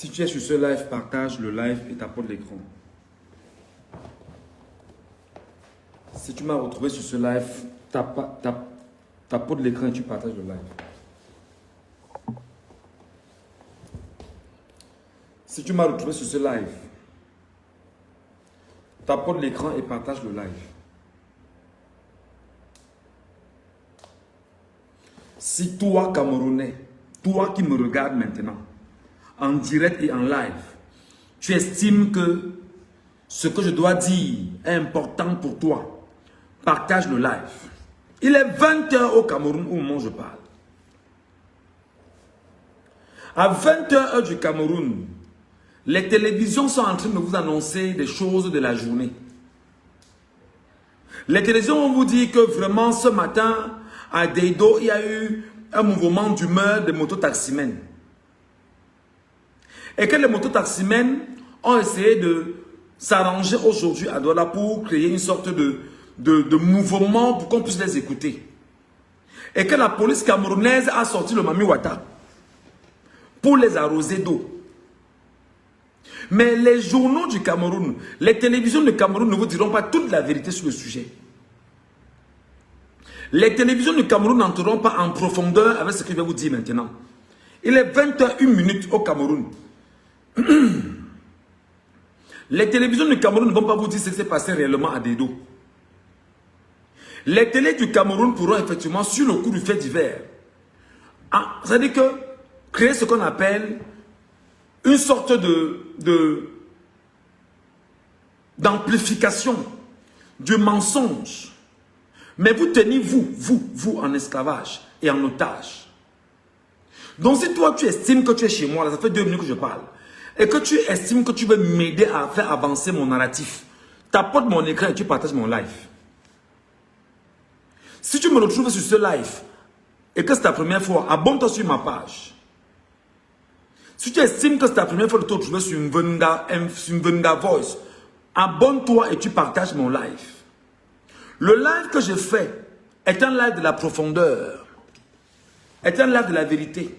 Si tu es sur ce live, partage le live et tapote l'écran. Si tu m'as retrouvé sur ce live, tapote l'écran et tu partages le live. Si tu m'as retrouvé sur ce live, tapote l'écran et partage le live. Si toi, Camerounais, toi qui me regardes maintenant, en direct et en live, tu estimes que ce que je dois dire est important pour toi, partage le live. Il est 20 h au Cameroun au moment où je parle. À 20 h heure du Cameroun, les télévisions sont en train de vous annoncer des choses de la journée. Les télévisions vont vous dire que vraiment ce matin, à Deido, il y a eu un mouvement d'humeur des mototaximens. Et que les mototaximens ont essayé de s'arranger aujourd'hui à Douala pour créer une sorte de mouvement pour qu'on puisse les écouter. Et que la police camerounaise a sorti le Mami Wata pour les arroser d'eau. Mais les journaux du Cameroun, les télévisions du Cameroun ne vous diront pas toute la vérité sur le sujet. Les télévisions du Cameroun n'entreront pas en profondeur avec ce que je vais vous dire maintenant. Il est 21 minutes au Cameroun. Les télévisions du Cameroun ne vont pas vous dire ce qui s'est passé réellement à Deido. Les télés du Cameroun pourront effectivement, sur le coup du fait divers, c'est-à-dire que créer ce qu'on appelle une sorte d'amplification du mensonge. Mais vous tenez vous en esclavage et en otage. Donc si toi tu estimes que tu es chez moi, là, ça fait 2 minutes que je parle, et que tu estimes que tu veux m'aider à faire avancer mon narratif, tapote mon écran et tu partages mon live. Si tu me retrouves sur ce live et que c'est ta première fois, abonne-toi sur ma page. Si tu estimes que c'est ta première fois de te retrouver sur une Venga Voice, abonne-toi et tu partages mon live. Le live que je fais est un live de la profondeur, est un live de la vérité,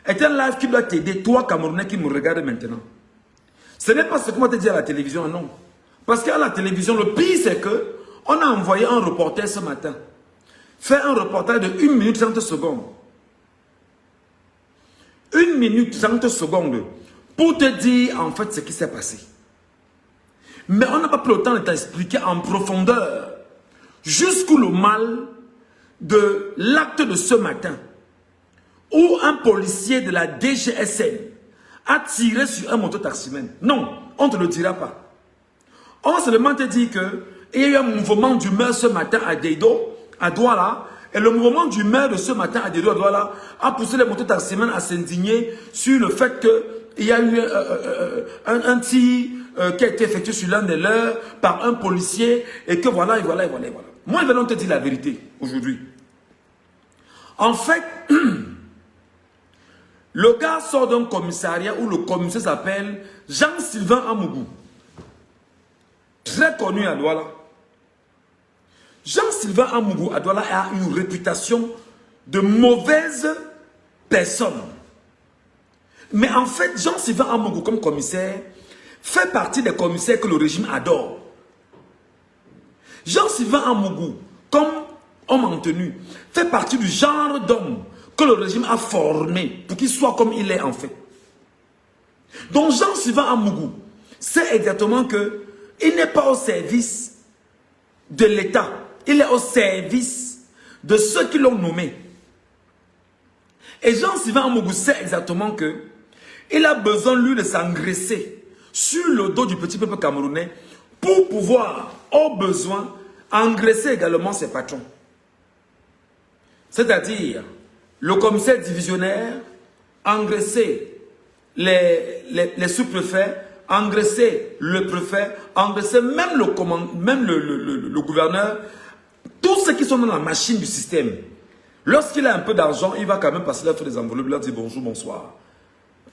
est un live qui doit t'aider, toi Camerounais qui me regarde maintenant. Ce n'est pas ce qu'on va te dire à la télévision, non. Parce qu'à la télévision, le pire c'est que on a envoyé un reporter ce matin, faire un reportage de 1 minute 30 secondes. 1 minute 30 secondes pour te dire en fait ce qui s'est passé. Mais on n'a pas pris le temps de t'expliquer en profondeur jusqu'où le mal de l'acte de ce matin où un policier de la DGSN a tiré sur un mototaximène. Non, on ne te le dira pas. On va seulement te dire qu'il y a eu un mouvement d'humeur ce matin à Deido, à Douala, et le mouvement d'humeur de ce matin à Deido, à Douala, a poussé les mototaximènes à s'indigner sur le fait qu'il y a eu un tir qui a été effectué sur l'un des leurs par un policier, et que voilà. Moi, je vais donc te dire la vérité aujourd'hui. En fait, le gars sort d'un commissariat où le commissaire s'appelle Jean-Sylvain Amougou. Très connu à Douala. Jean-Sylvain Amougou à Douala a une réputation de mauvaise personne. Mais en fait, Jean-Sylvain Amougou comme commissaire fait partie des commissaires que le régime adore. Jean-Sylvain Amougou, comme homme en tenue, fait partie du genre d'homme que le régime a formé pour qu'il soit comme il est en fait. Donc Jean-Sylvain Amougou sait exactement qu'il n'est pas au service de l'État. Il est au service de ceux qui l'ont nommé. Et Jean-Sylvain Amougou sait exactement qu'il a besoin, lui, de s'engraisser sur le dos du petit peuple camerounais pour pouvoir, au besoin, engraisser également ses patrons. C'est-à-dire, le commissaire divisionnaire, engraisser les sous-préfets, engraisser le préfet, engraisser même le gouverneur, tous ceux qui sont dans la machine du système. Lorsqu'il a un peu d'argent, il va quand même passer là, faire des enveloppes, leur dire bonjour, bonsoir.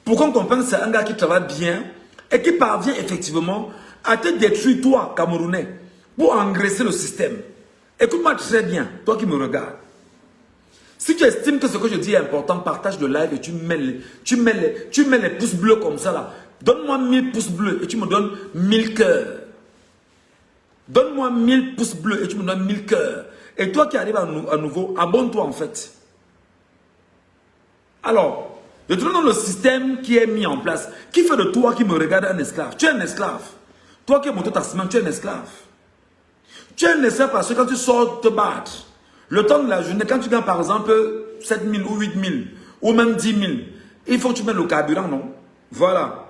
Pour qu'on comprenne, c'est un gars qui travaille bien et qui parvient effectivement à te détruire, toi, Camerounais, pour engraisser le système. Écoute-moi très bien, toi qui me regardes. Si tu estimes que ce que je dis est important, partage le live et tu mets les pouces bleus comme ça là. Donne-moi 1000 pouces bleus et tu me donnes 1000 cœurs. Donne-moi 1000 pouces bleus et tu me donnes 1000 cœurs. Et toi qui arrives à nouveau, abonne-toi en fait. Alors, je te donne le système qui est mis en place. Qui fait de toi qui me regarde un esclave? Tu es un esclave. Toi qui es mototaximan, tu es un esclave. Tu es un esclave parce que quand tu sors te battre, le temps de la journée, quand tu gagnes par exemple 7 000 ou 8 000 ou même 10 000, il faut que tu mettes le carburant, non? Voilà.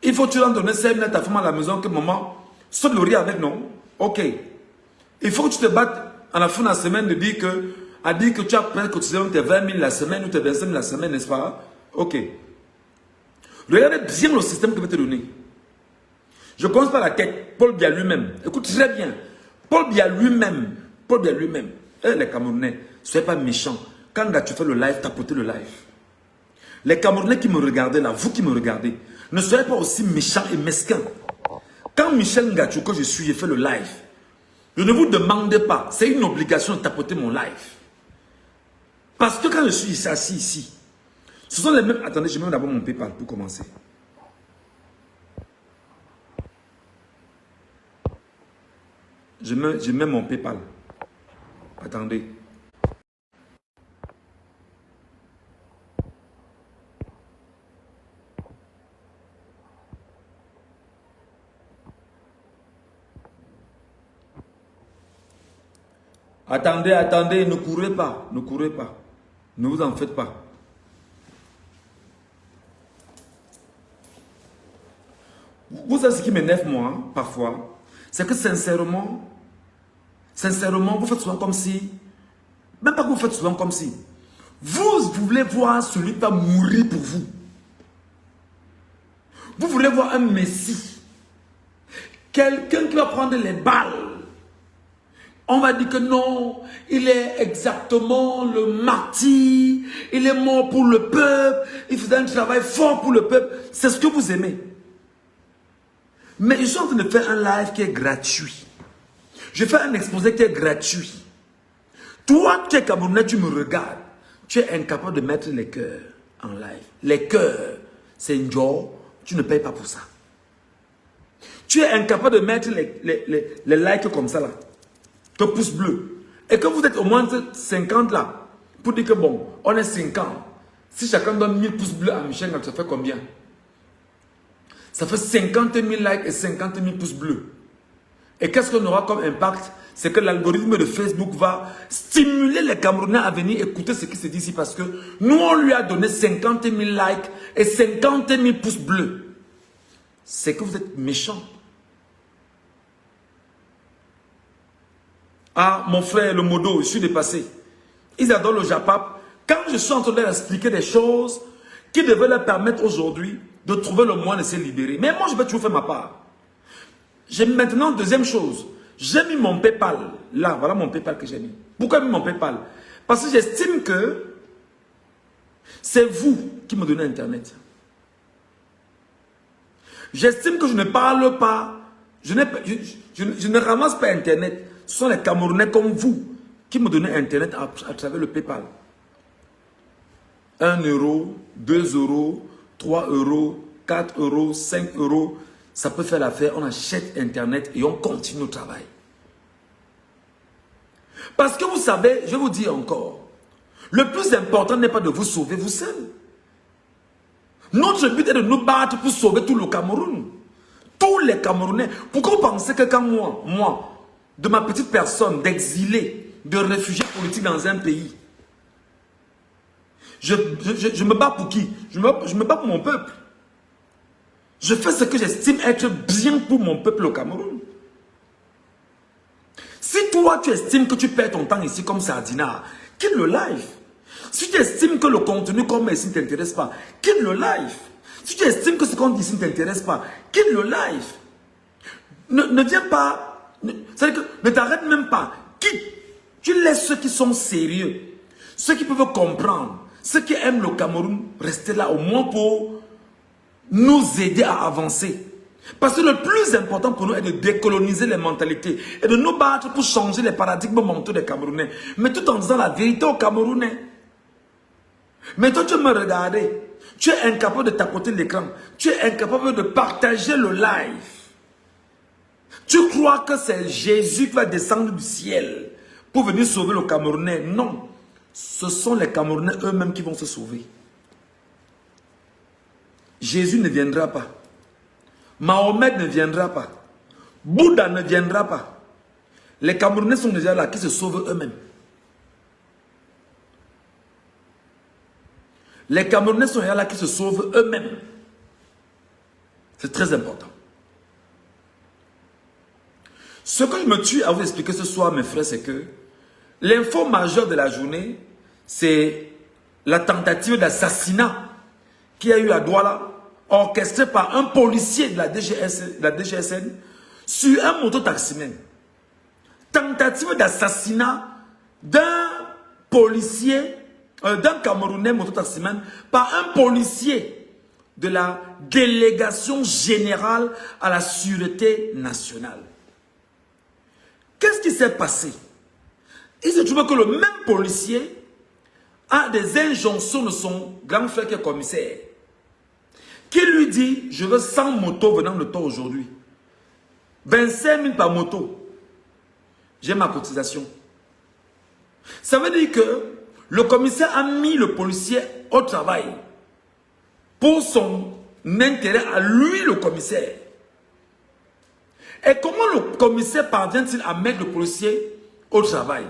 Il faut que tu donnes 5 000 à ta femme à la maison que maman saute le riz avec, non? Ok. Il faut que tu te battes à la fin de la semaine de dire que tu as peut-être cotisé tes 20 000 la semaine ou tes 25 000 la semaine, n'est-ce pas? Ok. Regardez bien le système que je vais te donner. Je commence par la tête. Paul Biya lui-même. Écoute très bien. Paul Biya lui-même. Les Camerounais, soyez pas méchants. Quand tu fais le live, tapotez le live. Les Camerounais qui me regardez là, vous qui me regardez, ne soyez pas aussi méchants et mesquins. Quand Michel Ngatou, que je suis, j'ai fait le live, je ne vous demande pas, c'est une obligation de tapoter mon live. Parce que quand je suis assis ici, ce sont les mêmes... Attendez, je mets d'abord mon PayPal pour commencer. Je mets mon PayPal. Attendez. Attendez, ne courez pas, ne vous en faites pas. Vous savez ce qui m'énerve moi, parfois, c'est que sincèrement, vous faites souvent comme si, même pas que vous faites souvent comme si, vous voulez voir celui qui va mourir pour vous. Vous voulez voir un messie, quelqu'un qui va prendre les balles. On va dire que non, il est exactement le martyr, il est mort pour le peuple, il faisait un travail fort pour le peuple. C'est ce que vous aimez. Mais je suis en train de faire un live qui est gratuit. Je fais un exposé qui est gratuit. Toi qui es Camerounais, tu me regardes. Tu es incapable de mettre les cœurs en live. Les cœurs, c'est une job, tu ne payes pas pour ça. Tu es incapable de mettre les likes comme ça là. Que pouce bleu. Et que vous êtes au moins 50 là. Pour dire que bon, on est 50. Si chacun donne 1000 pouces bleus à Michel, ça fait combien? Ça fait 50 000 likes et 50 000 pouces bleus. Et qu'est-ce qu'on aura comme impact? C'est que l'algorithme de Facebook va stimuler les Camerounais à venir écouter ce qui se dit ici parce que nous, on lui a donné 50 000 likes et 50 000 pouces bleus. C'est que vous êtes méchants. Ah, mon frère, le modo, je suis dépassé. Ils adorent le Japap. Quand je suis en train de leur expliquer des choses qui devaient leur permettre aujourd'hui de trouver le moyen de se libérer. Mais moi, je vais toujours faire ma part. J'ai maintenant, deuxième chose, j'ai mis mon PayPal. Là, voilà mon PayPal que j'ai mis. Pourquoi j'ai mis mon PayPal? Parce que j'estime que c'est vous qui me donnez Internet. J'estime que je ne parle pas, je ne ramasse pas Internet. Ce sont les Camerounais comme vous qui me donnent Internet à travers le PayPal. 1 euro, 2 euros, 3 euros, 4 euros, 5 euros. Ça peut faire l'affaire. On achète Internet et on continue au travail. Parce que vous savez, je vous dis encore, le plus important n'est pas de vous sauver vous seul. Notre but est de nous battre pour sauver tout le Cameroun. Tous les Camerounais. Pourquoi vous pensez que quand moi, de ma petite personne, d'exilé, de réfugié politique dans un pays, je me bats pour qui? Je me bats pour mon peuple. Je fais ce que j'estime être bien pour mon peuple au Cameroun. Si toi tu estimes que tu perds ton temps ici comme Sardina, quitte le live. Si tu estimes que le contenu comme ici ne t'intéresse pas, quitte le live. Si tu estimes que ce qu'on dit ici ne t'intéresse pas, quitte le live. Ne viens pas. C'est-à-dire que ne t'arrête même pas. Quitte. Tu laisses ceux qui sont sérieux, ceux qui peuvent comprendre, ceux qui aiment le Cameroun, rester là au moins pour nous aider à avancer. Parce que le plus important pour nous est de décoloniser les mentalités et de nous battre pour changer les paradigmes mentaux des Camerounais. Mais tout en disant la vérité aux Camerounais. Mais toi, tu me regarder. Tu es incapable de tapoter l'écran. Tu es incapable de partager le live. Tu crois que c'est Jésus qui va descendre du ciel pour venir sauver le Camerounais. Non. Ce sont les Camerounais eux-mêmes qui vont se sauver. Jésus ne viendra pas. Mahomet ne viendra pas. Bouddha ne viendra pas. Les Camerounais sont déjà là qui se sauvent eux-mêmes. Les Camerounais sont là qui se sauvent eux-mêmes. C'est très important. Ce que je me tue à vous expliquer ce soir, mes frères, c'est que l'info majeure de la journée, c'est la tentative d'assassinat qui a eu à Douala, orchestrée par un policier de la DGSN sur un mototaximène. Tentative d'assassinat d'un policier, d'un Camerounais mototaximène par un policier de la délégation générale à la sûreté nationale. Qu'est-ce qui s'est passé? Il se trouve que le même policier a des injonctions de son grand frère qui est commissaire, qui lui dit, je veux 100 motos venant de toi aujourd'hui. 25 000 par moto. J'ai ma cotisation. Ça veut dire que le commissaire a mis le policier au travail pour son intérêt à lui, le commissaire. Et comment le commissaire parvient-il à mettre le policier au travail?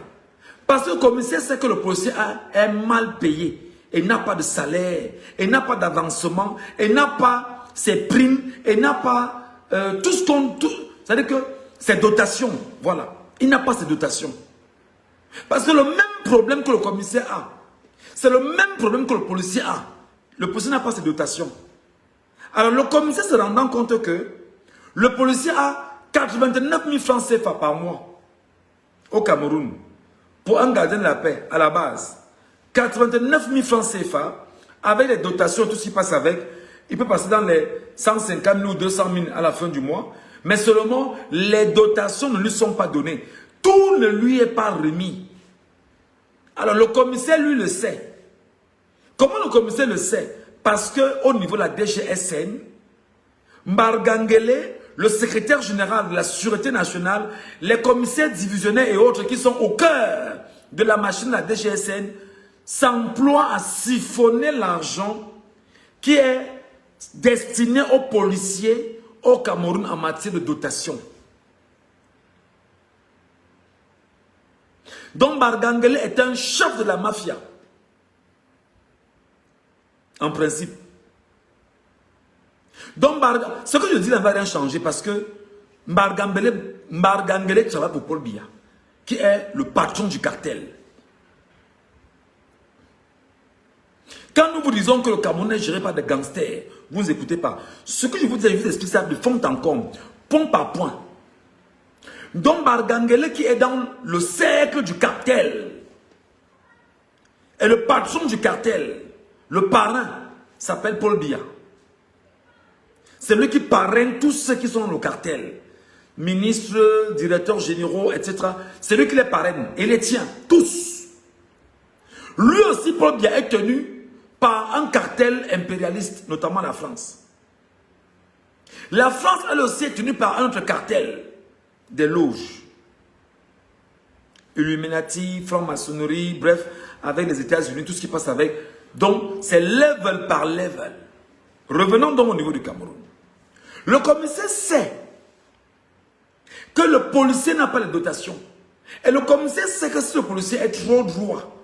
Parce que le commissaire sait que le policier est mal payé. Il n'a pas de salaire, il n'a pas d'avancement, il n'a pas ses primes, il n'a pas tout ce qu'on... C'est-à-dire que ses dotations, voilà. Il n'a pas ses dotations. Parce que le même problème que le commissaire a, c'est le même problème que le policier a. Le policier n'a pas ses dotations. Alors le commissaire se rendant compte que le policier a 89 000 francs CFA par mois au Cameroun pour un gardien de la paix à la base. 89 000 francs CFA avec les dotations, tout ce qui passe avec, il peut passer dans les 150 000 ou 200 000 à la fin du mois, mais seulement les dotations ne lui sont pas données. Tout ne lui est pas remis. Alors le commissaire, lui, le sait. Comment le commissaire le sait? Parce qu'au niveau de la DGSN, Mbargangele, le secrétaire général de la Sûreté nationale, les commissaires divisionnaires et autres qui sont au cœur de la machine de la DGSN, s'emploient à siphonner l'argent qui est destiné aux policiers au Cameroun en matière de dotation. Donc Mbargangele est un chef de la mafia. En principe. Donc, ce que je dis là ne va rien changer parce que Mbargangele travaille pour Paul Biya, qui est le patron du cartel. Quand nous vous disons que le Cameroun est géré par des gangsters, vous n'écoutez pas. Ce que je vous dis, je vous explique ça de fond en comble, point par point. Donc, Mbargangele qui est dans le cercle du cartel, est le patron du cartel, le parrain, s'appelle Paul Biya. C'est lui qui parraine tous ceux qui sont dans le cartel. Ministres, directeurs généraux, etc. C'est lui qui les parraine et les tient, tous. Lui aussi, Paul Biya, est tenu par un cartel impérialiste, notamment la France. La France, elle aussi, est tenue par un autre cartel des loges. Illuminati, franc-maçonnerie, bref, avec les États-Unis, tout ce qui passe avec. Donc, c'est level par level. Revenons donc au niveau du Cameroun. Le commissaire sait que le policier n'a pas de dotation. Et le commissaire sait que si le policier est trop droit,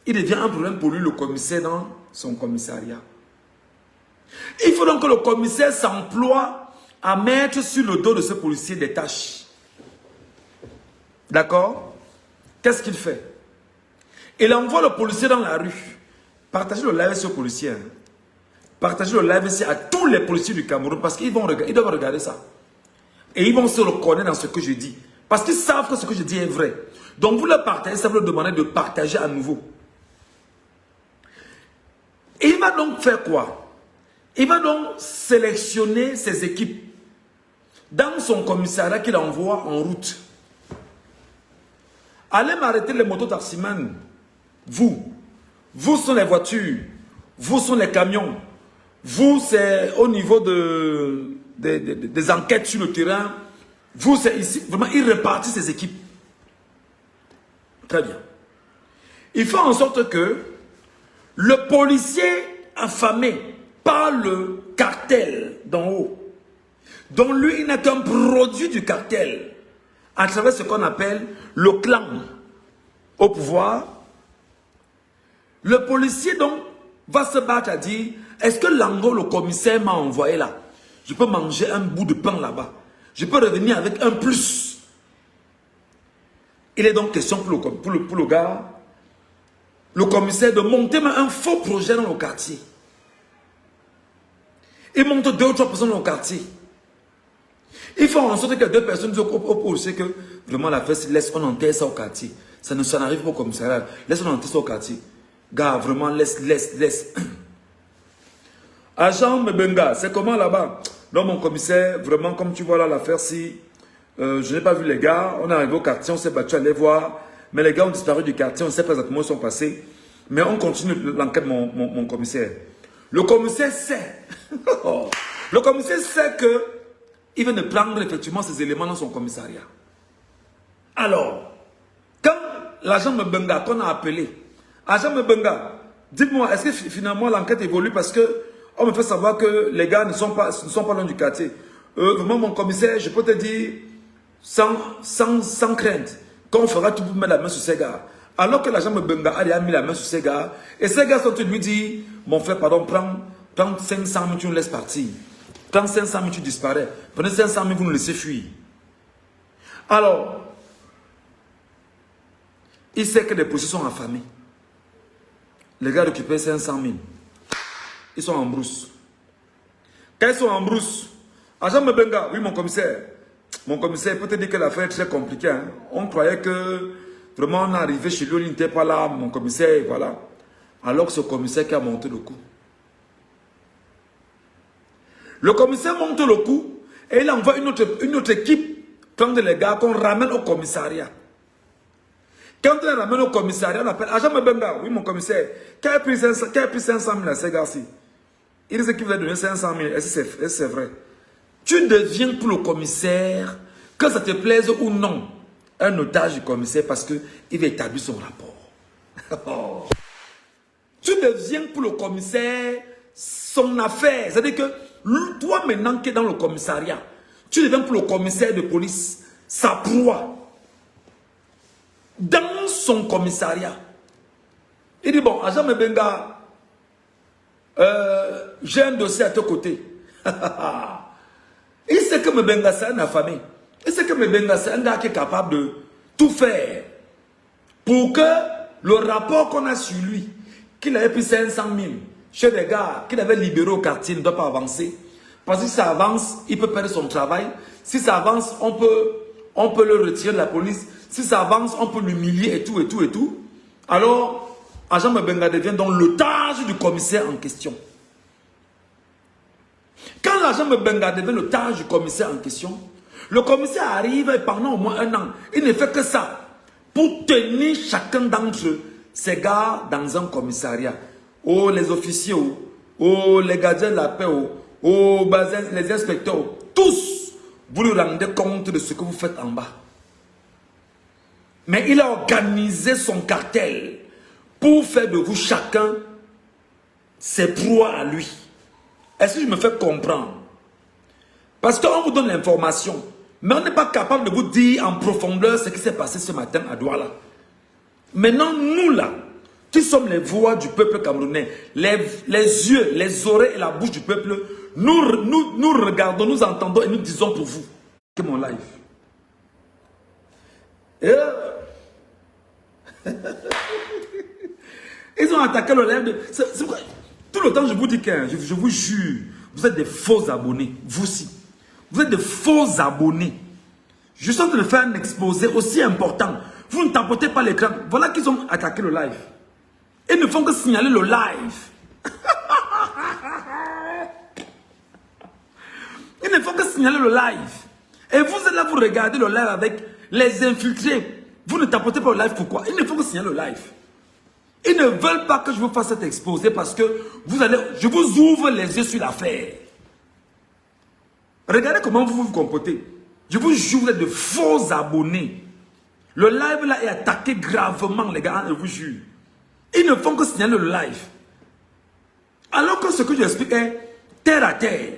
il devient un problème pour lui, le commissaire, dans son commissariat. Il faut donc que le commissaire s'emploie à mettre sur le dos de ce policier des tâches. D'accord? Qu'est-ce qu'il fait? Il envoie le policier dans la rue. Partagez le live sur le policier. Hein. Partagez le live ici à tous les policiers du Cameroun parce qu'ils doivent regarder ça. Et ils vont se reconnaître dans ce que je dis. Parce qu'ils savent que ce que je dis est vrai. Donc vous le partagez, ça vous le demandez de partager à nouveau. Et il va donc faire quoi? Il va donc sélectionner ses équipes dans son commissariat qu'il envoie en route. Allez m'arrêter les motos taximans. Vous Vous sont les voitures. Vous sont les camions. Vous, c'est au niveau des enquêtes sur le terrain. Vous, c'est ici. Vraiment, ils répartissent ces équipes. Très bien. Il fait en sorte que le policier affamé par le cartel d'en haut, dont lui, il n'est qu'un produit du cartel, à travers ce qu'on appelle le clan au pouvoir, le policier donc va se battre à dire, est-ce que Lango, le commissaire, m'a envoyé là? Je peux manger un bout de pain là-bas. Je peux revenir avec un plus. Il est donc question pour le gars, le commissaire, de monter un faux projet dans le quartier. Il monte 2 ou 3 personnes dans le quartier. Il faut en sorte que 2 personnes disent au policier que vraiment la fête, laisse on enterre ça au quartier. Ça n'arrive pas au commissariat. Laisse on enterre ça au quartier. Gars, vraiment, laisse. Agent Mbenga, c'est comment là-bas? Non, mon commissaire, vraiment, comme tu vois là, l'affaire, si je n'ai pas vu les gars, on est arrivé au quartier, on s'est battu à aller voir, mais les gars ont disparu du quartier, on ne sait pas exactement où ils sont passés, mais on continue l'enquête, mon commissaire. Le commissaire sait, le commissaire sait que il vient de prendre effectivement ces éléments dans son commissariat. Alors, quand l'agent Mbenga qu'on a appelé, agent Mbenga, dites-moi, est-ce que finalement l'enquête évolue parce que on me fait savoir que les gars ne sont pas loin du quartier. Vraiment, mon commissaire, je peux te dire, sans crainte, qu'on fera tout pour mettre la main sur ces gars. Alors que l'agent Mbenga a déjà mis la main sur ces gars, et ces gars sont tenus de lui dire, mon frère, pardon, prends 500 000, tu nous laisses partir. Prends 500 000, tu disparais. Prenez 500 000, vous nous laissez fuir. Alors, il sait que les policiers sont affamés. Les gars récupèrent 500 000. Ils sont en brousse. Quand ils sont en brousse, agent Mbenga, oui mon commissaire, peut te dire que l'affaire est très compliquée. Hein? On croyait que vraiment on est arrivé chez lui, il n'était pas là, mon commissaire, voilà. Alors que c'est le commissaire qui a monté le coup. Le commissaire monte le coup et il envoie une autre équipe prendre les gars qu'on ramène au commissariat. Quand on les ramène au commissariat, on appelle agent Mbenga, oui mon commissaire, qui a pris 500 000 à ces gars-ci. Il disait qu'il vous a donné 500 000. Est-ce que c'est vrai? Tu deviens pour le commissaire, que ça te plaise ou non, un otage du commissaire parce qu'il va établir son rapport. Tu deviens pour le commissaire son affaire. C'est-à-dire que toi maintenant qui es dans le commissariat, tu deviens pour le commissaire de police sa proie. Dans son commissariat. Il dit, bon, agent Mbenga, j'ai un dossier à tes côtés. Il sait que Mbenga c'est un affamé. Il sait que Mbenga c'est un gars qui est capable de tout faire pour que le rapport qu'on a sur lui, qu'il avait pris 500 000 chez des gars qu'il avait libérés au quartier, ne doit pas avancer. Parce que si ça avance, il peut perdre son travail. Si ça avance, on peut le retirer de la police. Si ça avance, on peut l'humilier et tout. Alors, agent Mbenga devient donc l'otage du commissaire en question. Quand l'agent Mbenga devient l'otage du commissaire en question, le commissaire arrive et pendant au moins 1 an, il ne fait que ça pour tenir chacun d'entre ces gars dans un commissariat. Oh, les officiers, oh, les gardiens de la paix, oh, les inspecteurs, tous, vous lui rendez compte de ce que vous faites en bas. Mais il a organisé son cartel pour faire de vous chacun ses proies à lui. Est-ce que je me fais comprendre? Parce qu'on vous donne l'information, mais on n'est pas capable de vous dire en profondeur ce qui s'est passé ce matin à Douala. Maintenant, nous là, qui sommes les voix du peuple camerounais, les yeux, les oreilles et la bouche du peuple, nous regardons, nous entendons et nous disons pour vous. C'est mon live. Ils ont attaqué le live de... Tout le temps je vous dis que, je vous jure, vous êtes des faux abonnés, vous aussi. Vous êtes des faux abonnés. Je suis en train de faire un exposé aussi important. Vous ne tapotez pas l'écran. Voilà qu'ils ont attaqué le live. Ils ne font que signaler le live. Ils ne font que signaler le live. Et vous êtes là, vous regardez le live avec les infiltrés. Vous ne tapotez pas le live, pourquoi? Ils ne font que signaler le live. Ils ne veulent pas que je vous fasse cet exposé parce que je vous ouvre les yeux sur l'affaire. Regardez comment vous vous comportez. Je vous jure, vous êtes de faux abonnés. Le live là est attaqué gravement, les gars, je vous jure. Ils ne font que signaler le live. Alors que ce que j'explique est terre à terre.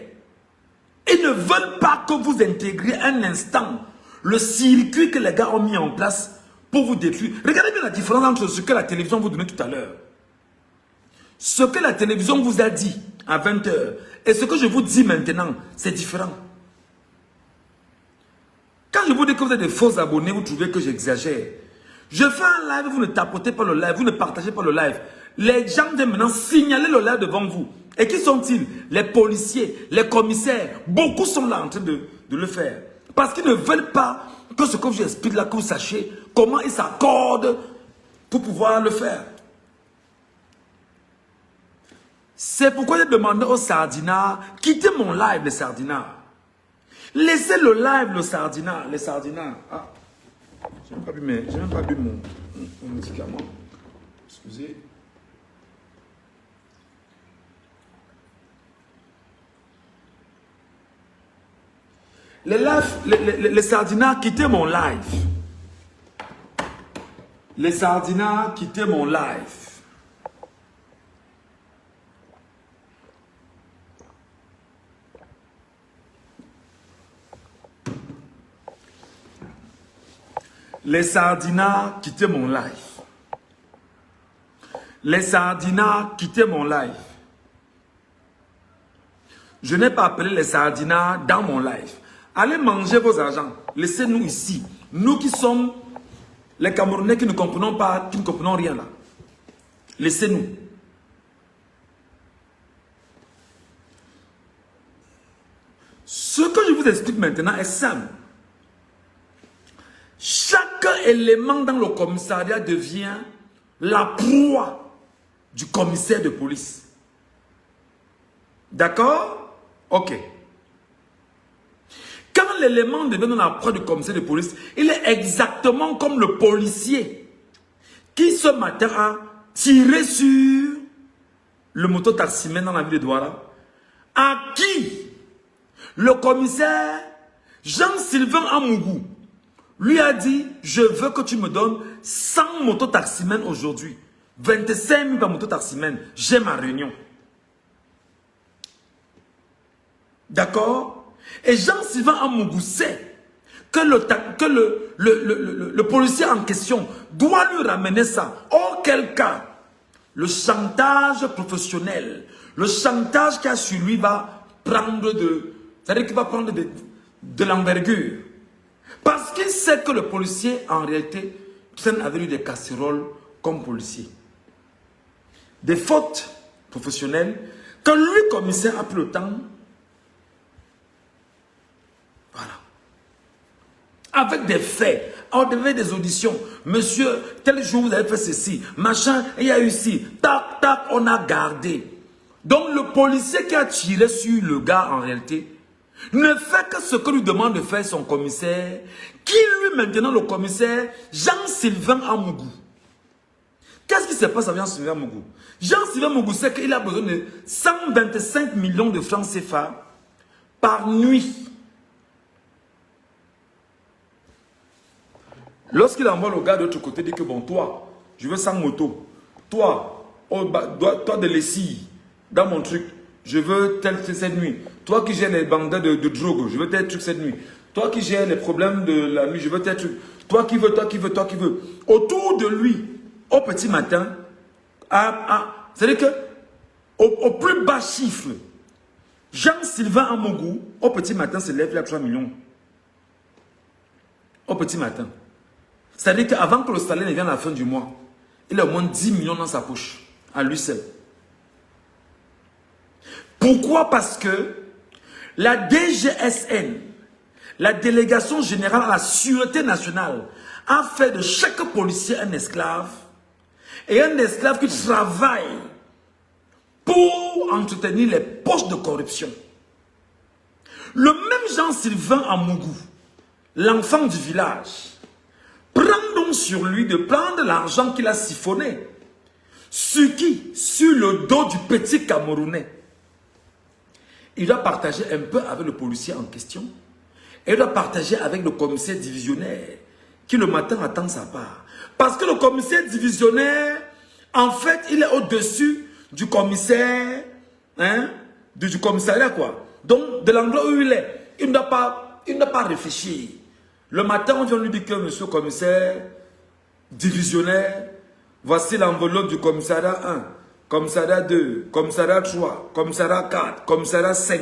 Ils ne veulent pas que vous intégriez un instant le circuit que les gars ont mis en place pour vous détruire. Regardez bien la différence entre ce que la télévision vous donnait tout à l'heure. Ce que la télévision vous a dit à 20 h et ce que je vous dis maintenant, c'est différent. Quand je vous dis que vous êtes des faux abonnés, vous trouvez que j'exagère. Je fais un live, vous ne tapotez pas le live, vous ne partagez pas le live. Les gens viennent maintenant signaler le live devant vous. Et qui sont-ils? Les policiers, les commissaires. Beaucoup sont là en train de le faire. Parce qu'ils ne veulent pas que ce que je vous explique là, que vous sachiez comment ils s'accordent pour pouvoir le faire. C'est pourquoi j'ai demandé aux sardinards, quittez mon live les sardinards. Laissez le live le sardinard, les sardinards. Ah, j'ai même pas bu mon médicament. Excusez. Les sardinards, quittez mon live. Les sardinards, quittez mon live. Les sardinards, quittez mon live. Les sardinards, quittez mon live. Je n'ai pas appelé les sardinards dans mon live. Allez manger vos argents. Laissez-nous ici. Nous qui sommes les Camerounais qui ne comprenons pas, qui ne comprenons rien là. Laissez-nous. Ce que je vous explique maintenant est simple. Chaque élément dans le commissariat devient la proie du commissaire de police. D'accord? Ok. Quand l'élément devient la proie du commissaire de police, il est exactement comme le policier qui ce matin a tiré sur le mototaximène dans la ville de Douala, à qui le commissaire Jean-Sylvain Amougou lui a dit, je veux que tu me donnes 100 mototaximènes aujourd'hui. 25 000 par mototaximène. J'ai ma réunion. D'accord? Et Jean-Sylvain Amougou sait que le policier en question doit lui ramener ça. Auquel cas, le chantage professionnel, le chantage qu'il a sur lui va prendre c'est-à-dire qu'il va prendre de l'envergure. Parce qu'il sait que le policier, en réalité, traîne avec lui des casseroles comme policier. Des fautes professionnelles, quand lui, commissaire, a pris le temps, voilà. Avec des faits, on devait des auditions. Monsieur, tel jour vous avez fait ceci, machin, il y a eu ci, tac, tac, on a gardé. Donc le policier qui a tiré sur le gars, en réalité, ne fait que ce que lui demande de faire son commissaire, qui lui maintenant le commissaire Jean-Sylvain Amougou. Qu'est-ce qui se passe avec Jean-Sylvain Amougou? Jean-Sylvain Amougou sait qu'il a besoin de 125 millions de francs CFA par nuit. Lorsqu'il envoie le gars de l'autre côté, il dit que bon, toi, je veux 100 motos. Toi, toi de lessive, dans mon truc, je veux tel truc cette nuit. Toi qui gères les bandits de drogue, je veux tel truc cette nuit. Toi qui gères les problèmes de la nuit, je veux tel truc. Toi qui veux, toi qui veux, toi qui veux. Autour de lui, au petit matin, c'est-à-dire que au plus bas chiffre, Jean-Sylvain Amougou, au petit matin, se lève, il a 3 millions. Au petit matin. C'est-à-dire qu'avant que le salaire ne vienne à la fin du mois, il a au moins 10 millions dans sa poche, à lui seul. Pourquoi? Parce que la DGSN, la Délégation Générale à la Sûreté Nationale, a fait de chaque policier un esclave, et un esclave qui travaille pour entretenir les poches de corruption. Le même Jean-Sylvain Amougou, l'enfant du village, prend donc sur lui de prendre l'argent qu'il a siphonné, Sur qui? Sur le dos du petit Camerounais. Il doit partager un peu avec le policier en question. Et il doit partager avec le commissaire divisionnaire qui le matin attend sa part. Parce que le commissaire divisionnaire, en fait, il est au-dessus du commissaire, hein, du commissariat, quoi. Donc, de l'endroit où il est, il ne doit pas réfléchir. Le matin, on vient lui dire que monsieur le commissaire divisionnaire, voici l'enveloppe du commissariat 1, commissariat 2, commissariat 3, commissariat 4, commissariat 5,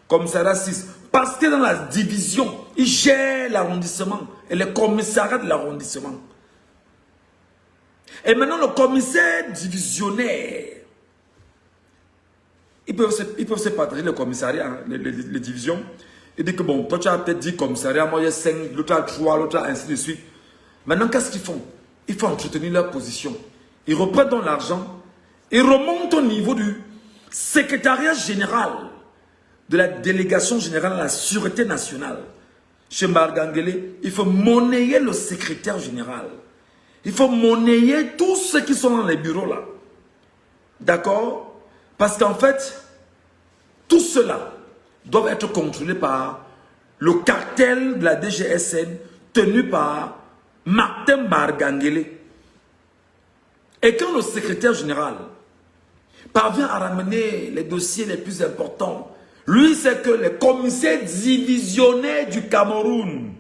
commissariat 6. Parce que dans la division, il gère l'arrondissement et le commissariat de l'arrondissement. Et maintenant, le commissaire divisionnaire, ils peuvent se partager le commissariat, hein, les divisions. Ils disent que bon, toi tu as peut-être 10 commissariats, moi j'ai 5, l'autre a 3, l'autre a ainsi de suite. Maintenant, qu'est-ce qu'ils font? Il faut entretenir leur position. Ils reprennent donc l'argent, ils remontent au niveau du secrétariat général de la délégation générale à la sûreté nationale. Chez Margangele, il faut monnayer le secrétaire général. Il faut monnayer tous ceux qui sont dans les bureaux là. D'accord? Parce qu'en fait, tout cela doivent être contrôlés par le cartel de la DGSN tenu par Martin Margangele. Et quand le secrétaire général parvient à ramener les dossiers les plus importants, lui, c'est que les commissaires divisionnaires du Cameroun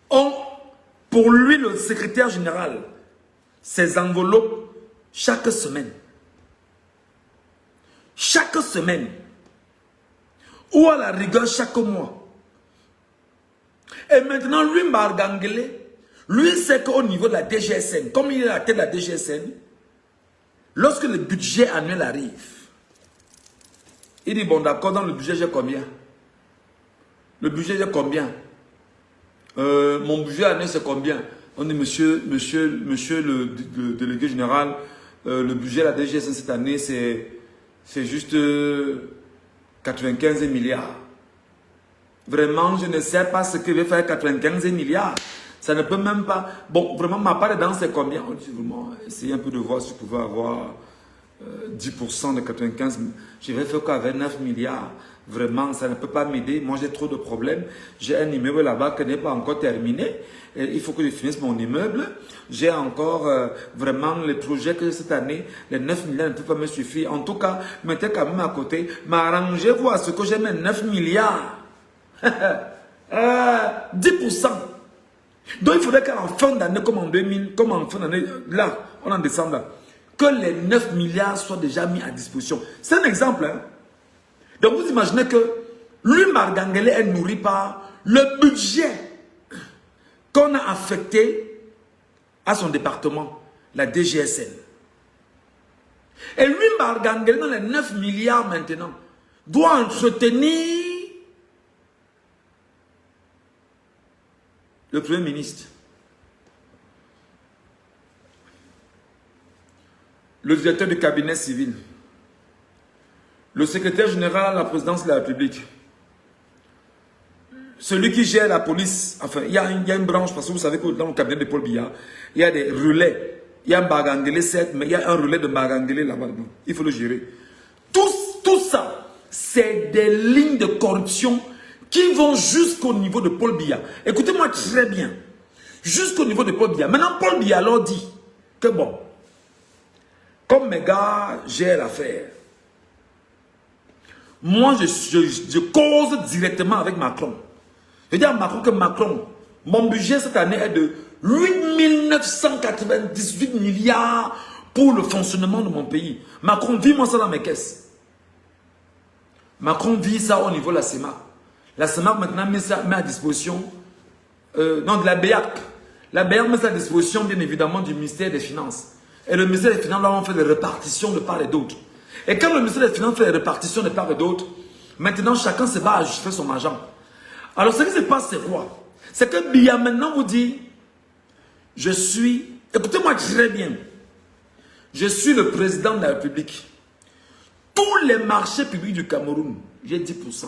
ont, pour lui, le secrétaire général, ses enveloppes chaque semaine. Chaque semaine. Ou à la rigueur chaque mois. Et maintenant, lui, Margangele, lui, c'est qu'au niveau de la DGSN, comme il est à la tête de la DGSN, lorsque le budget annuel arrive, il dit, bon d'accord, dans le budget, j'ai combien? Le budget, j'ai combien? Mon budget annuel, c'est combien? On dit, monsieur le délégué général, le budget de la DGSN cette année, c'est juste 95 milliards. Vraiment, je ne sais pas ce que veut faire 95 milliards. Ça ne peut même pas... Bon, vraiment, ma part dedans, c'est combien? On dit vraiment, essayez un peu de voir si je pouvais avoir 10% de 95. Je vais faire quoi avec 9 milliards? Vraiment, ça ne peut pas m'aider. Moi, j'ai trop de problèmes. J'ai un immeuble là-bas qui n'est pas encore terminé. Et il faut que je finisse mon immeuble. J'ai encore vraiment les projets que cette année, les 9 milliards ne peuvent pas me suffire. En tout cas, mettez quand même à côté. M'arrangez-vous à ce que j'ai mes 9 milliards. 10%. Donc, il faudrait qu'en fin d'année, comme en 2000, comme en fin d'année, là, on en descend là, que les 9 milliards soient déjà mis à disposition. C'est un exemple. Hein? Donc, vous imaginez que lui, Margangele, est nourri par le budget qu'on a affecté à son département, la DGSN. Et lui, Margangele, dans les 9 milliards maintenant, doit entretenir le Premier ministre, le directeur du cabinet civil, le secrétaire général à la présidence de la République, celui qui gère la police. Enfin, il y a une branche, parce que vous savez que dans le cabinet de Paul Biya, il y a des relais. Il y a un Margangele 7, mais il y a un relais de Margangele là-bas. Il faut le gérer. Tout ça, c'est des lignes de corruption qui vont jusqu'au niveau de Paul Biya. Écoutez-moi très bien. Jusqu'au niveau de Paul Biya. Maintenant, Paul Biya leur dit que bon, comme mes gars gèrent l'affaire, moi, je cause directement avec Macron. Je dis à Macron que Macron, mon budget cette année est de 8 998 milliards pour le fonctionnement de mon pays. Macron, vis-moi ça dans mes caisses. Macron vit ça au niveau de la CEMAC. La CEMAC maintenant met à disposition de la BEAC. La BEAC met ça à disposition bien évidemment du ministère des Finances. Et le ministère des Finances, là, on fait des répartitions de part et d'autre. Et quand le ministère des Finances fait des répartitions de part et d'autre, maintenant chacun se bat à justifier son argent. Alors ce qui se passe, c'est quoi? C'est que Biya maintenant vous dit, je suis, écoutez-moi très bien, je suis le président de la République. Tous les marchés publics du Cameroun, j'ai 10%.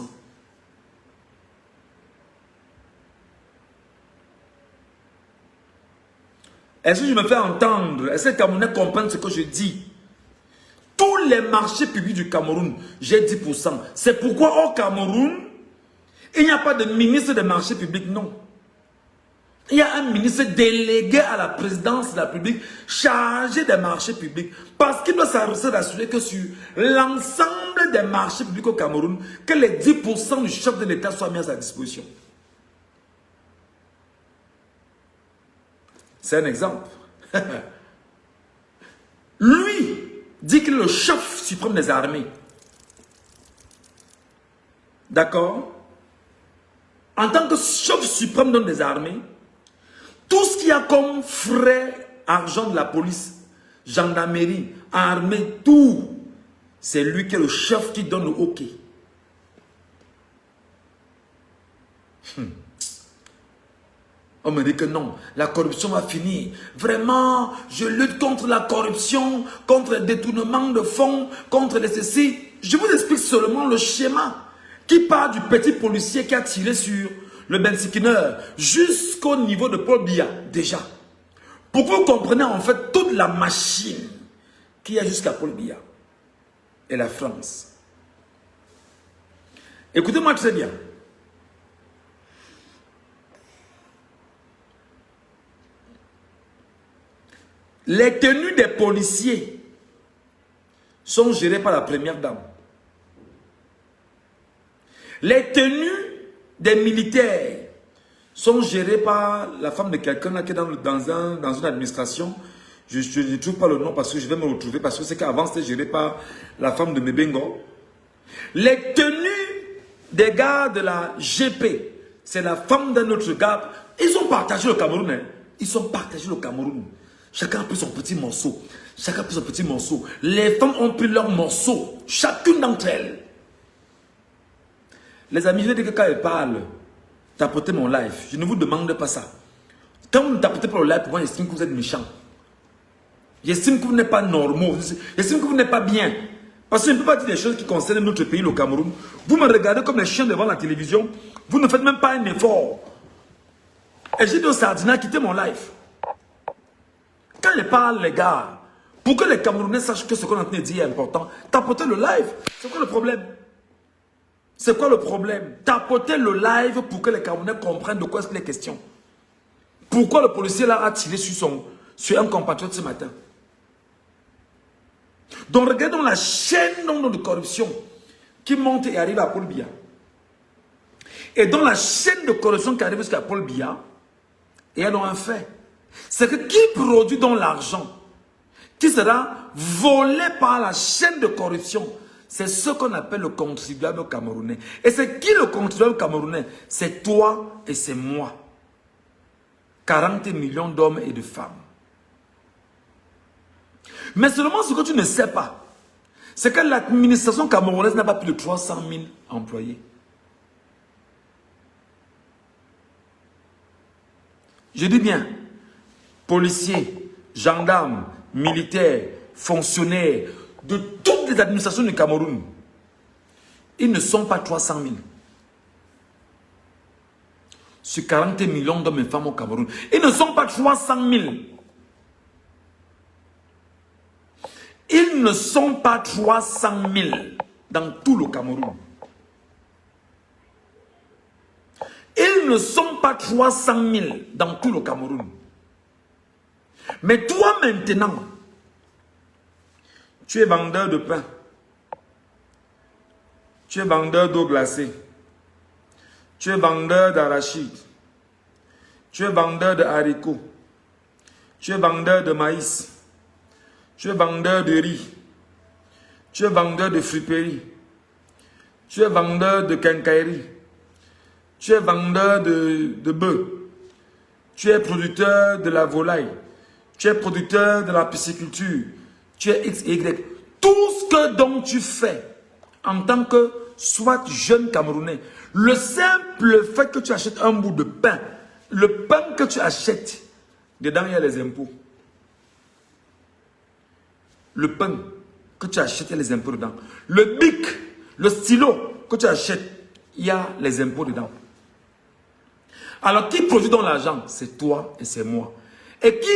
Est-ce que je me fais entendre? Est-ce que les Camerounais comprennent ce que je dis? Tous les marchés publics du Cameroun, j'ai 10%. C'est pourquoi au Cameroun, il n'y a pas de ministre des marchés publics, non. Il y a un ministre délégué à la présidence de la République chargé des marchés publics. Parce qu'il doit s'assurer que sur l'ensemble des marchés publics au Cameroun, que les 10% du chef de l'État soient mis à sa disposition. C'est un exemple. Lui dit qu'il est le chef suprême des armées. D'accord? En tant que chef suprême des armées, tout ce qu'il y a comme frais, argent de la police, gendarmerie, armée, tout, c'est lui qui est le chef qui donne le OK. On me dit que non, la corruption va finir. Vraiment, je lutte contre la corruption, contre le détournement de fonds, contre les ceci. Je vous explique seulement le schéma qui part du petit policier qui a tiré sur le Bensikineur jusqu'au niveau de Paul Biya, déjà. Pour que vous compreniez en fait toute la machine qu'il y a jusqu'à Paul Biya et la France. Écoutez-moi très bien. Les tenues des policiers sont gérées par la première dame. Les tenues des militaires sont gérées par la femme de quelqu'un qui est dans une administration. Je ne trouve pas le nom parce que je vais me retrouver, parce que c'est qu'avant c'était géré par la femme de Mebengo. Les tenues des gars de la GP, c'est la femme d'un autre gars. Ils ont partagé le Cameroun. Hein. Ils ont partagé le Cameroun. Chacun a pris son petit morceau. Chacun a pris son petit morceau. Les femmes ont pris leur morceau. Chacune d'entre elles. Les amis, je dis que quand elles parlent, tapotez mon live. Je ne vous demande pas ça. Quand vous ne tapotez pas le live, pour moi, j'estime que vous êtes méchant. J'estime que vous n'êtes pas normaux. J'estime que vous n'êtes pas bien. Parce que je ne peux pas dire des choses qui concernent notre pays, le Cameroun. Vous me regardez comme les chiens devant la télévision. Vous ne faites même pas un effort. Et j'ai dit au Sardina, quittez mon live. Quand je parle, les gars, pour que les Camerounais sachent que ce qu'on est en train de dire est important, tapotez le live. C'est quoi le problème? C'est quoi le problème? Tapotez le live pour que les Camerounais comprennent de quoi est-ce qu'il est question. Pourquoi le policier là a tiré sur un compatriote ce matin? Donc regardons la chaîne de corruption qui monte et arrive à Paul Biya. Et dans la chaîne de corruption qui arrive jusqu'à Paul Biya, il y a donc un fait. C'est que qui produit donc l'argent qui sera volé par la chaîne de corruption, c'est ce qu'on appelle le contribuable camerounais. Et c'est qui le contribuable camerounais? C'est toi et c'est moi. 40 millions d'hommes et de femmes. Mais seulement ce que tu ne sais pas, c'est que l'administration camerounaise n'a pas plus de 300 000 employés. Je dis bien, policiers, gendarmes, militaires, fonctionnaires, de toutes les administrations du Cameroun, ils ne sont pas 300 000. Sur 40 millions d'hommes et femmes au Cameroun, ils ne sont pas 300 000. Ils ne sont pas 300 000 dans tout le Cameroun. Ils ne sont pas 300 000 dans tout le Cameroun. Mais toi maintenant, tu es vendeur de pain. Tu es vendeur d'eau glacée. Tu es vendeur d'arachide. Tu es vendeur de haricots. Tu es vendeur de maïs. Tu es vendeur de riz. Tu es vendeur de friperie. Tu es vendeur de quincaillerie. Tu es vendeur de bœuf. Tu es producteur de la volaille. Tu es producteur de la pisciculture. Tu es X, Y. Tout ce que donc tu fais en tant que soit jeune Camerounais, le simple fait que tu achètes un bout de pain, le pain que tu achètes, dedans il y a les impôts. Le pain que tu achètes, il y a les impôts dedans. Le bic, le stylo que tu achètes, il y a les impôts dedans. Alors qui produit donc l'argent? C'est toi et c'est moi. Et qui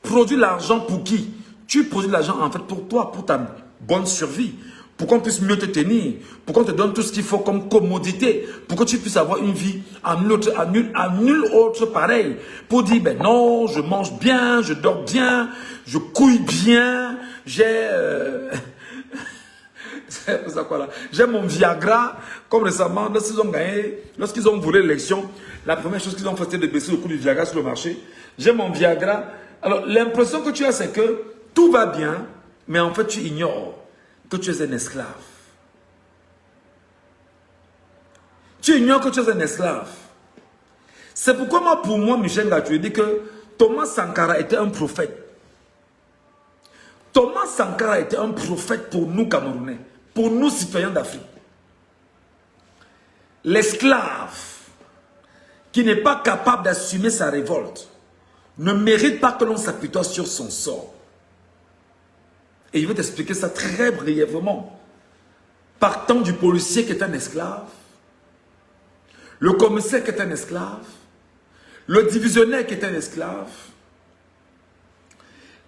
produis l'argent pour qui? Tu produis l'argent en fait pour toi, pour ta bonne survie, pour qu'on puisse mieux te tenir, pour qu'on te donne tout ce qu'il faut comme commodité, pour que tu puisses avoir une vie à nul autre pareil. Pour dire, ben non, je mange bien, je dors bien, je couille bien, j'ai... j'ai mon Viagra, comme récemment, lorsqu'ils ont volé l'élection, la première chose qu'ils ont fait, c'était de baisser le coût du Viagra sur le marché. J'ai mon Viagra. Alors, l'impression que tu as, c'est que tout va bien, mais en fait, tu ignores que tu es un esclave. Tu ignores que tu es un esclave. C'est pourquoi pour moi, Michel Ngatu dit que Thomas Sankara était un prophète. Thomas Sankara était un prophète pour nous Camerounais, pour nous citoyens d'Afrique. L'esclave qui n'est pas capable d'assumer sa révolte ne mérite pas que l'on s'apitoie sur son sort. Et je vais t'expliquer ça très brièvement. Partant du policier qui est un esclave, le commissaire qui est un esclave, le divisionnaire qui est un esclave,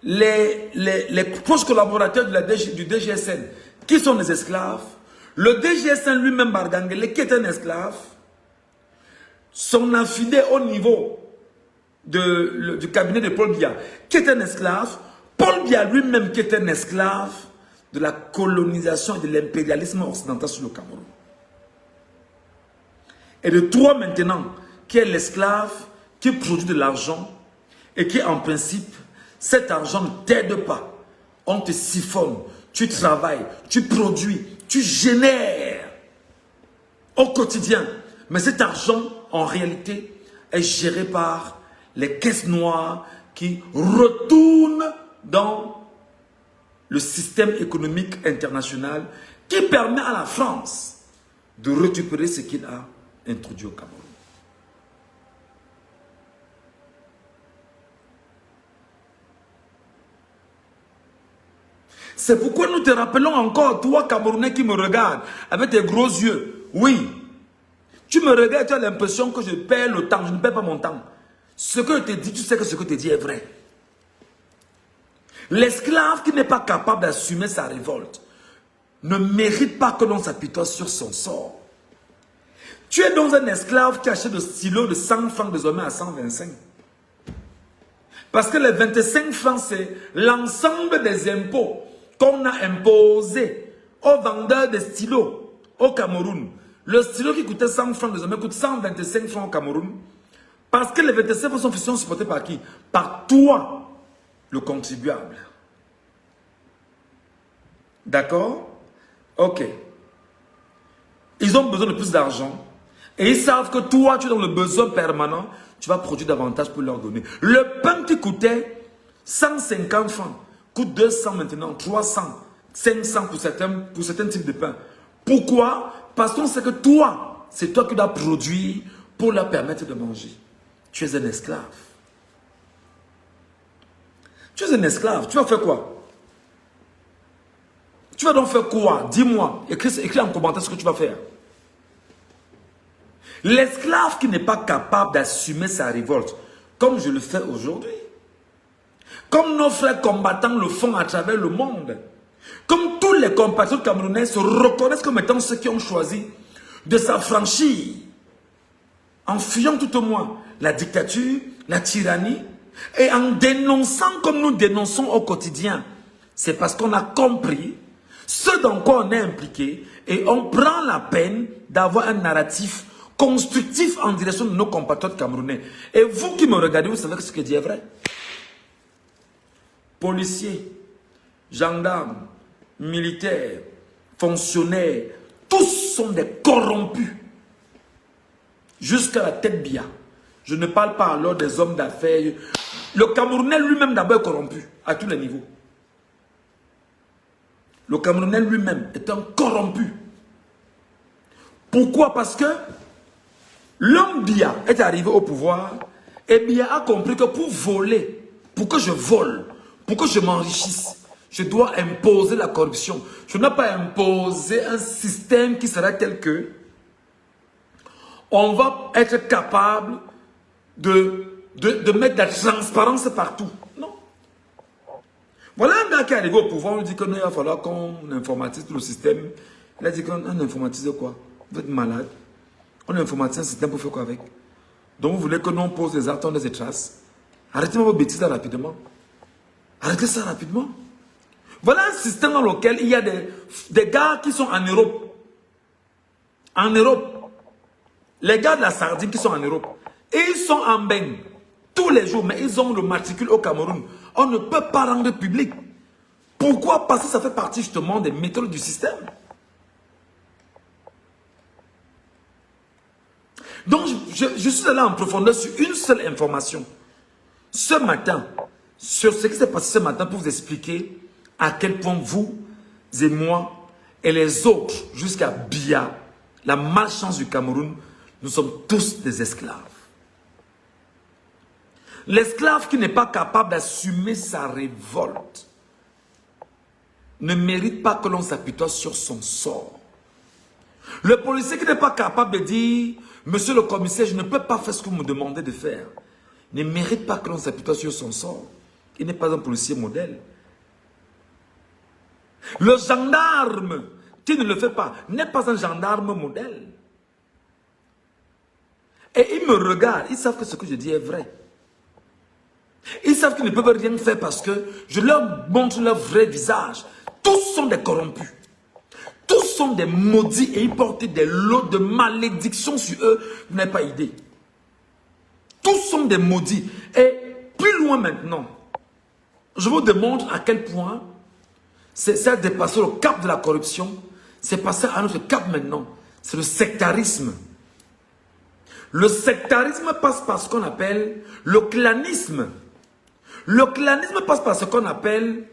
les proches collaborateurs du DGSN qui sont des esclaves, le DGSN lui-même Bargangele qui est un esclave, son affidé au niveau du cabinet de Paul Biya qui est un esclave, Paul Biya lui-même qui est un esclave de la colonisation et de l'impérialisme occidental sur le Cameroun. Et de toi maintenant, qui est l'esclave, qui produit de l'argent et qui en principe, cet argent ne t'aide pas. On te siphonne, tu travailles, tu produis, tu génères au quotidien. Mais cet argent, en réalité, est géré par les caisses noires qui retournent dans le système économique international qui permet à la France de récupérer ce qu'il a introduit au Cameroun. C'est pourquoi nous te rappelons encore, toi Camerounais qui me regardes avec tes gros yeux. Oui, tu me regardes, tu as l'impression que je perds le temps. Je ne perds pas mon temps. Ce que je te dis, tu sais que ce que je te dis est vrai. L'esclave qui n'est pas capable d'assumer sa révolte ne mérite pas que l'on s'apitoie sur son sort. Tu es donc un esclave qui achète le stylo de 100 francs désormais à 125. Parce que les 25 francs, c'est l'ensemble des impôts qu'on a imposés aux vendeurs de stylos au Cameroun. Le stylo qui coûtait 100 francs désormais coûte 125 francs au Cameroun. Parce que les 25 francs sont supportés par qui? Par toi, le contribuable. D'accord? Ok. Ils ont besoin de plus d'argent. Et ils savent que toi, tu es dans le besoin permanent. Tu vas produire davantage pour leur donner. Le pain qui coûtait 150 francs coûte 200 maintenant, 300, 500 pour certains types de pain. Pourquoi? Parce qu'on sait que toi, c'est toi qui dois produire pour leur permettre de manger. Tu es un esclave. Tu es un esclave. Tu vas faire quoi? Tu vas donc faire quoi? Dis-moi. Écris en commentaire ce que tu vas faire. L'esclave qui n'est pas capable d'assumer sa révolte, comme je le fais aujourd'hui, comme nos frères combattants le font à travers le monde, comme tous les compatriotes camerounais se reconnaissent comme étant ceux qui ont choisi de s'affranchir, en fuyant tout au moins la dictature, la tyrannie, et en dénonçant comme nous dénonçons au quotidien. C'est parce qu'on a compris ce dans quoi on est impliqué et on prend la peine d'avoir un narratif constructif en direction de nos compatriotes camerounais. Et vous qui me regardez, vous savez que ce que je dis est vrai. Policiers, gendarmes, militaires, fonctionnaires, tous sont des corrompus. Jusqu'à la tête Biya. Je ne parle pas alors des hommes d'affaires. Le Camerounais lui-même d'abord est corrompu, à tous les niveaux. Le Camerounais lui-même est un corrompu. Pourquoi? Parce que l'homme Biya est arrivé au pouvoir et Biya a compris que pour voler, pour que je vole, pour que je m'enrichisse, je dois imposer la corruption. Je ne dois pas imposer un système qui sera tel que on va être capable de mettre de la transparence partout. Non. Voilà un gars qui est arrivé au pouvoir, on lui dit qu'il va falloir qu'on informatise tout le système. Il a dit qu'on informatise quoi? Vous êtes malade. On informatise un système pour faire quoi avec? Donc vous voulez que nous on pose des actes, on les trace. Arrêtez vos bêtises rapidement. Arrêtez ça rapidement. Voilà un système dans lequel il y a des gars qui sont en Europe. En Europe. Les gars de la sardine qui sont en Europe. Et ils sont en bain tous les jours, mais ils ont le matricule au Cameroun. On ne peut pas rendre public. Pourquoi? Parce que ça fait partie justement des méthodes du système. Donc, je suis allé en profondeur sur une seule information. Ce matin, sur ce qui s'est passé ce matin pour vous expliquer à quel point vous et moi et les autres, jusqu'à Bia, la malchance du Cameroun, nous sommes tous des esclaves. L'esclave qui n'est pas capable d'assumer sa révolte ne mérite pas que l'on s'apitoie sur son sort. Le policier qui n'est pas capable de dire « Monsieur le commissaire, je ne peux pas faire ce que vous me demandez de faire », ne mérite pas que l'on s'apitoie sur son sort. Il n'est pas un policier modèle. Le gendarme qui ne le fait pas n'est pas un gendarme modèle. Et ils me regardent, ils savent que ce que je dis est vrai. Ils savent qu'ils ne peuvent rien faire parce que je leur montre leur vrai visage. Tous sont des corrompus. Tous sont des maudits et ils portent des lots de malédiction sur eux. Vous n'avez pas idée. Tous sont des maudits. Et plus loin maintenant, je vous démontre à quel point c'est dépassé le cap de la corruption. C'est passé à notre cap maintenant. C'est le sectarisme. Le sectarisme passe par ce qu'on appelle le clanisme. Le clanisme passe par ce qu'on appelle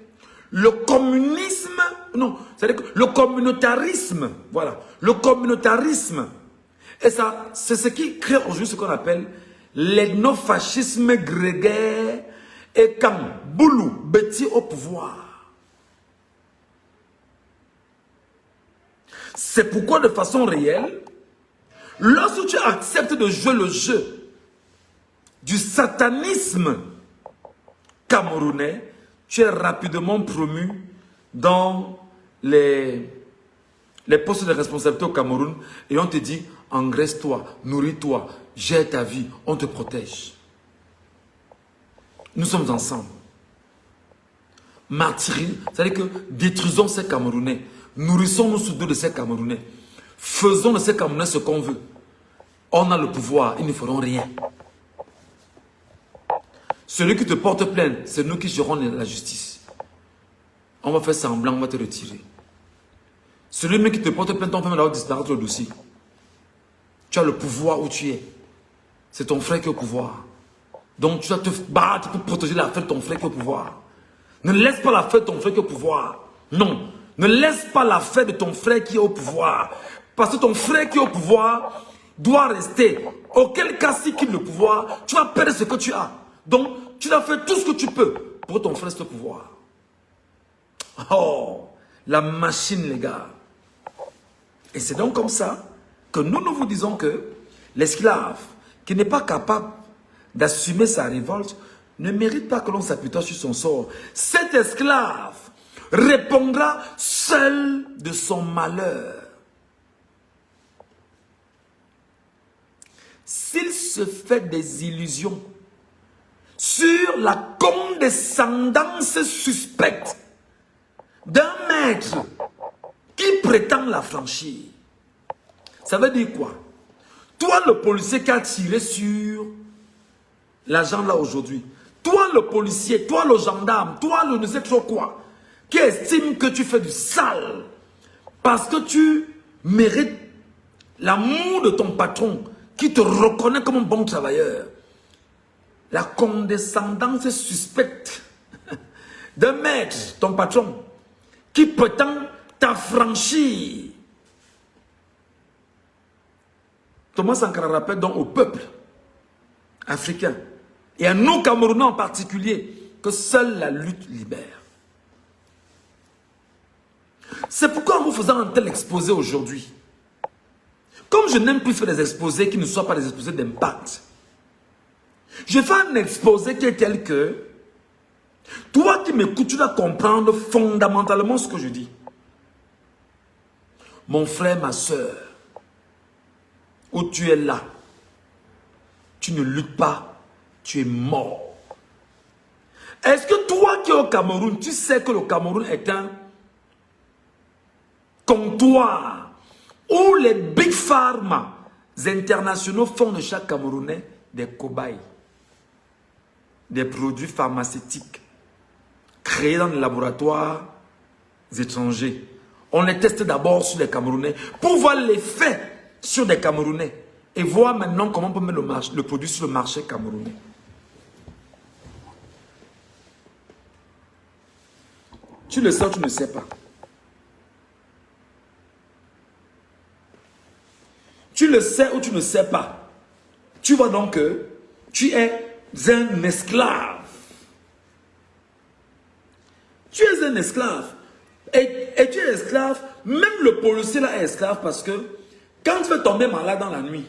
le communisme. Non, c'est-à-dire le communautarisme. Voilà, le communautarisme. Et ça, c'est ce qui crée aujourd'hui ce qu'on appelle l'ethnofascisme grégaire et quand Boulou Betty au pouvoir. C'est pourquoi de façon réelle, lorsque tu acceptes de jouer le jeu du satanisme camerounais, tu es rapidement promu dans les postes de responsabilité au Cameroun et on te dit engraisse-toi, nourris-toi, gère ta vie, on te protège. Nous sommes ensemble. Martyrie, c'est-à-dire que détruisons ces Camerounais, nourrissons-nous sous dos de ces Camerounais, faisons de ces Camerounais ce qu'on veut. On a le pouvoir, ils ne feront rien. Celui qui te porte plainte, c'est nous qui gérons la justice. On va faire semblant, on va te retirer. Celui qui te porte plainte, on peut même disparaître le dossier. Tu as le pouvoir où tu es. C'est ton frère qui est au pouvoir. Donc tu dois te battre pour protéger la fête de ton frère qui est au pouvoir. Ne laisse pas la fête de ton frère qui est au pouvoir. Non. Ne laisse pas la fête de ton frère qui est au pouvoir. Parce que ton frère qui est au pouvoir doit rester. Auquel cas, s'il quitte le pouvoir, tu vas perdre ce que tu as. Donc, tu dois faire tout ce que tu peux pour que ton frère soit au pouvoir. Oh, la machine, les gars. Et c'est donc comme ça que nous vous disons que l'esclave qui n'est pas capable d'assumer sa révolte ne mérite pas que l'on s'apitoie sur son sort. Cet esclave répondra seul de son malheur. S'il se fait des illusions sur la condescendance suspecte d'un maître qui prétend la franchir, ça veut dire quoi? Toi, le policier qui a tiré sur l'agent là aujourd'hui, toi, le policier, toi, le gendarme, toi, le ne sais trop quoi, qui estime que tu fais du sale parce que tu mérites l'amour de ton patron qui te reconnaît comme un bon travailleur. La condescendance suspecte d'un maître, ton patron, qui prétend t'affranchir. Thomas Sankara rappelle donc au peuple africain et à nous Camerounais en particulier que seule la lutte libère. C'est pourquoi en vous faisant un tel exposé aujourd'hui, comme je n'aime plus faire des exposés qui ne soient pas des exposés d'impact, je fais un exposé qui est tel que toi qui qui m'écoutes, tu dois comprendre fondamentalement ce que je dis. Mon frère, ma soeur, où tu es là, tu ne luttes pas, tu es mort. Est-ce que toi qui es au Cameroun, tu sais que le Cameroun est un comptoir où les big pharma internationaux font de chaque Camerounais des cobayes, des produits pharmaceutiques créés dans les laboratoires étrangers. On les teste d'abord sur les Camerounais pour voir l'effet sur des Camerounais et voir maintenant comment on peut mettre le produit sur le marché camerounais. Tu le sais ou tu ne sais pas? Tu le sais ou tu ne sais pas? Tu vois donc que tu es un esclave. Tu es un esclave. Et tu es esclave, même le policier là est esclave parce que quand tu vas tomber malade dans la nuit,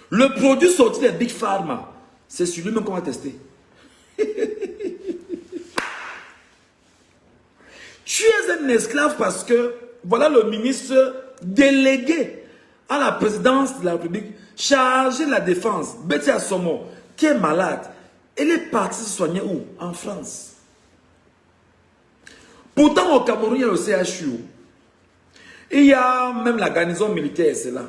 le produit sorti des Big Pharma, c'est sur lui-même qu'on va tester. Tu es un esclave parce que voilà le ministre délégué à la présidence de la République, chargé de la défense, Betty Assomo, qui est malade. Elle est partie se soigner où? En France. Pourtant, au Cameroun, il y a le CHU. Il y a même la garnison militaire, c'est là.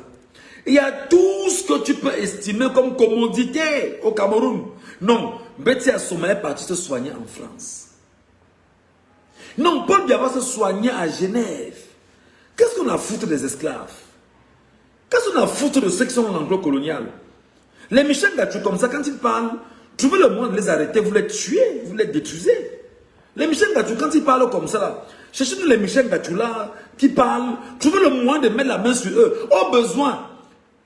Il y a tout ce que tu peux estimer comme commodité au Cameroun. Non, Betty Assomo est partie se soigner en France. Non, Paul Biya va se soigner à Genève. Qu'est-ce qu'on a à foutre des esclaves? Qu'est-ce qu'on a à foutre de ceux qui sont en anglo-colonial? Les Michel Gachou, comme ça, quand ils parlent, trouvez le moyen de les arrêter, vous les tuez, vous les détruisez. Les Michel Gachou, quand ils parlent comme ça, là, cherchez-nous les Michel Gachou là, qui parlent, trouvez le moyen de mettre la main sur eux. Au besoin,